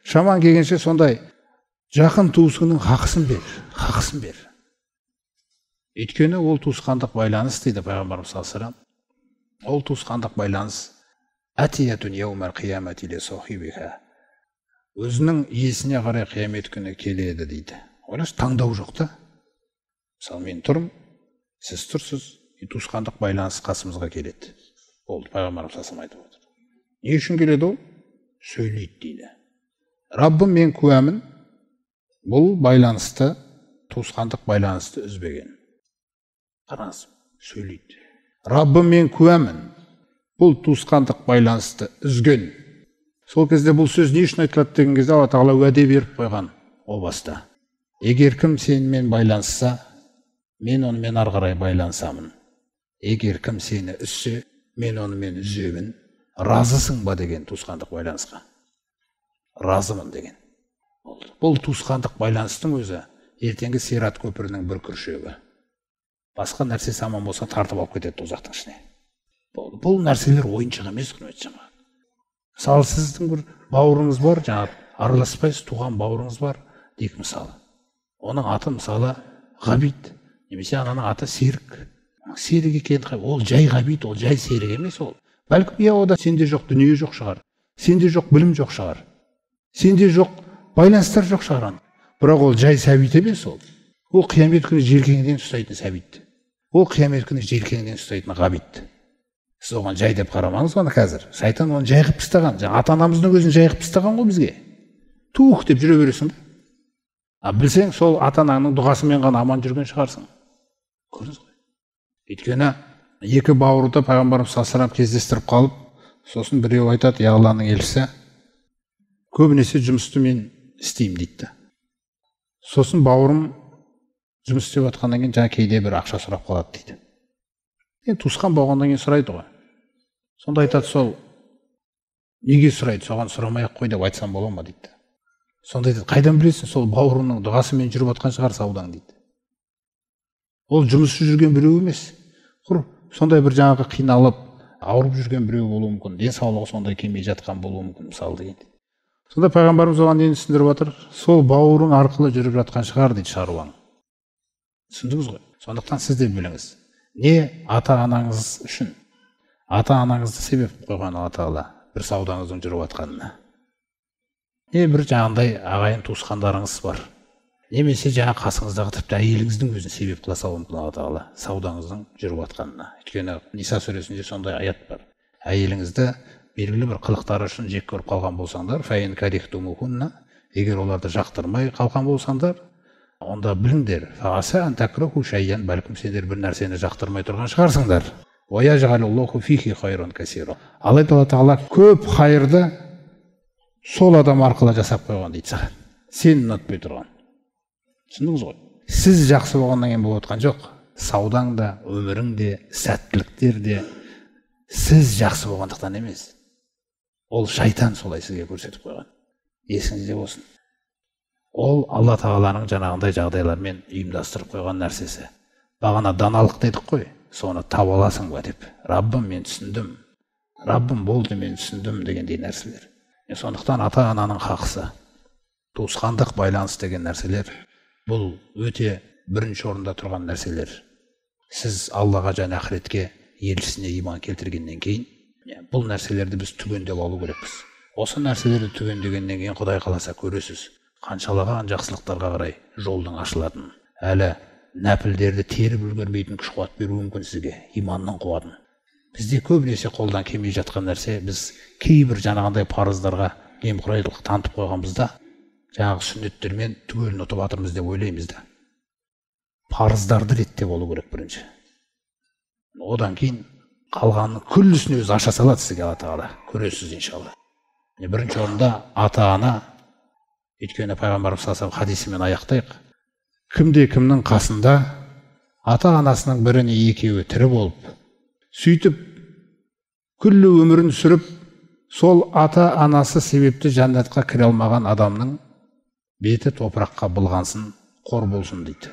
Шаман келгенше сондай жақын туысыңның хақысын бер, хақысын бер. Өйткені ол туысқандық байланыс дейді пайғамбарымыз саллаллаху алейхи ва саллям. Ол туысқандық байланыс атиятун яумал қиямати ли сахибиха. Өзінің иесіне қарай қиямет күні келеді дейді. Ойлашы, таңдау жоқ та. Мысалы, мен тұрмын, сіз тұрсыз, туысқандық байланыс қасымызға келеді. Болды, пайғамбарымыз саллаллаху алейхи ва саллям айтып отыр. Не үшін келеді ол? Сөйлейді дейді. Раббым, мен куәмін, бұл байланысты, туысқандық байланысты үзбеген. Қараңыз, сөйлейді. Раббым, мен куәмін, бұл туысқандық байланысты үзген. Сол кезде бұл сөз не үшін айтылады деген кезде Алла Тағала уәде беріп қойған о баста. Егер кім сенімен байланысса, мен онымен ары қарай байланысамын. Егер кім сені үзсе, мен онымен үземін. Разысың ба деген туысқандық байланысқа? Разымын деген. Бұл туысқандық байланыстың өзі ертеңгі Сират көпірінің бір күршегі. Басқа нәрсе аман болса тартып алып кетеді тозақтың ішіне. Бұл нәрселер ойыншық емес, құрметті жамағат. Мысалы, сіздің бір бауырыңыз бар, жаңағы араласпайсыз, туған бауырыңыз бар дейік мысалы. Оның аты мысалы Ғабит, немесе ананың аты Серік. Серік екен, ол жай Ғабит, ол жай Серік емес ол. Бәлкім ода сенде жоқ дүние жоқ шығар, сенде жоқ білім жоқ шығар, сенде жоқ байланыстар жоқ шығар. Бірақ ол жай сәбит емес ол. Ол қиямет күні желкеңден ұстайтын сәбит. Ол қиямет күні желкеңден ұстайтын Ғабит. Сіз оған жай деп қарамаңыз оны қазір. Шайтан оны жай қып тастаған. Ата-анамыздың өзін жай қып тастаған ғой бізге. Тух деп жүре бересің бе? Білсең, сол ата-ананың дұғасымен ғана аман жүрген шығарсың. Көрдіңіз ғой. Өйткені екі бауырды пайғамбарымыз саллаллаху алейхи ва саллям кездестіріп қалып, сосын біреу айтады, я Алланың елшісі, көбінесе жұмысты мен істеймін дейді. Сосын бауырым жұмыс істеп жатқаннан кейін жаңа кейде бір ақша сұрап қалады дейді. Енді туысқан болғаннан кейін сұрайды ғой. Сонда айтады, сол неге сұрайды, соған сұрамай-ақ қой деп айтсам бола ма дейді. Сонда айтады, қайдан білесің, сол бауырының дұғасымен жүріп жатқан шығар саудаң дейді. Ол жұмыссыз жүрген біреу емес. Сондай бір жаңағы қиналып, ауырып жүрген біреу болуы мүмкін, денсаулығы сондай келмей жатқан болуы мүмкін мысалы деген. Сонда пайғамбарымыз оған нені түсіндіріп жатыр? Сол бауырың арқылы жүріп жатқан шығар дейді шаруаң. Түсіндіңіз ғой? Сондықтан сіз де біліңіз. Не ата-анаңыз үшін, ата-анаңызды себеп қойған Алла Тағала бір саудаңыздың жүріп жатқанына. Не бір жаңағындай ағайын туысқандарыңыз бар. Немесе жаңа қасыңыздағы тіпті әйеліңіздің өзін себеп қыла салуы мүмкін Алла Тағала саудаңыздың жүріп жатқанына. Өйткені Ниса сүресінде сондай аят бар. Әйеліңізді белгілі бір қылықтары үшін жек көріп қалған болсаңдар, фәин карихтумухунна, егер оларды жақтырмай қалған болсаңдар, онда біліңдер, фағаса антакраху шайян, бәлкім сендер бір нәрсені жақтырмай тұрған шығарсыңдар. Уаяжғалуллаху фихи хайран касира. Алайда Алла Тағала көп хайырды сол адам арқылы жасап қойған дейді саған. Сен ұнатпай тұрған. Түсіндіңіз ғой? Сіз жақсы болғаннан кейін болып отқан жоқ. Саудаң да, өмірің де, сәттіліктер де сіз жақсы болғандықтан емес. Ол шайтан солай сізге көрсетіп қойған. Есіңізде болсын. Ол Алла Тағаланың жаңағындай жағдайлармен ұйымдастырып қойған нәрсесі. Бағана даналық дедік қой, соны таба аласың ба деп. Раббым, мен түсіндім. Раббым, болды, мен түсіндім дегендей нәрселер. Сондықтан ата-ананың хақысы, туысқандық байланыс деген нәрселер, бұл өте бірінші орында тұрған нәрселер. Сіз Аллаға және ақыретке, елшісіне иман келтіргеннен кейін, бұл нәрселерді біз түгендеп алу керекпіз. Осы нәрселерді түгендегеннен кейін Құдай қаласа көресіз, қаншалаған жақсылықтарға қарай жолдың ашылатын. Әлі нәпілдерді теріп үлгермейтін күш қуат беруі мүмкін сізге, иманның қуатын. Бізде көбінесе қолдан келмей жатқан нәрсе, біз кейбір жаңағындай парыздарға немқұрайлылық танытып қойғанбызда, жаңағы сүннеттермен түгелін ұтып жатырмыз деп ойлаймыз да. парыздарды реттеп болу керек бірінші. Одан кейін қалғанын күллісін өзі аша салады сізге Алла Тағала. Көресіз иншалла. Бірінші орында ата-ана, өйткені пайғамбарымыз саллаллаху алейхи вассалам хадисімен аяқтайық. Кімде кімнің қасында ата-анасының біріне екеуі тірі болып, сөйтіп күллі өмірін сүріп, сол ата-анасы себепті жәннатқа кіре алмаған адамның беті топыраққа былғансын, қор болсын дейді.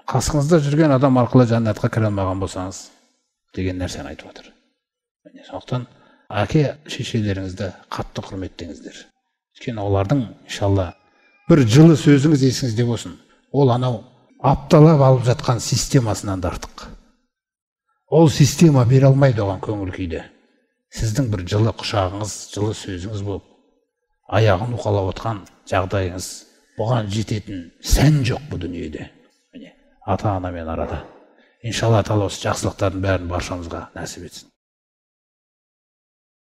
Қасыңызда жүрген адам арқылы жәннатқа кіре алмаған болсаңыз деген нәрсені айтып отыр. Сондықтан әке шешелеріңізді қатты құрметтеңіздер. Өйткені олардың иншалла бір жылы сөзіңіз есіңізде болсын. Ол анау апталап алып жатқан системасынан да артық. Ол система бере алмайды оған көңіл күйді. Сіздің бір жылы құшағыңыз, жылы сөзіңіз болып, аяғын уқалап отқан жағдайыңыз, бұған жететін сән жоқ бұл дүниеде. Ата-анамен арада. Иншалла Тағала осы жақсылықтардың бәрін баршамызға нәсіп етсін.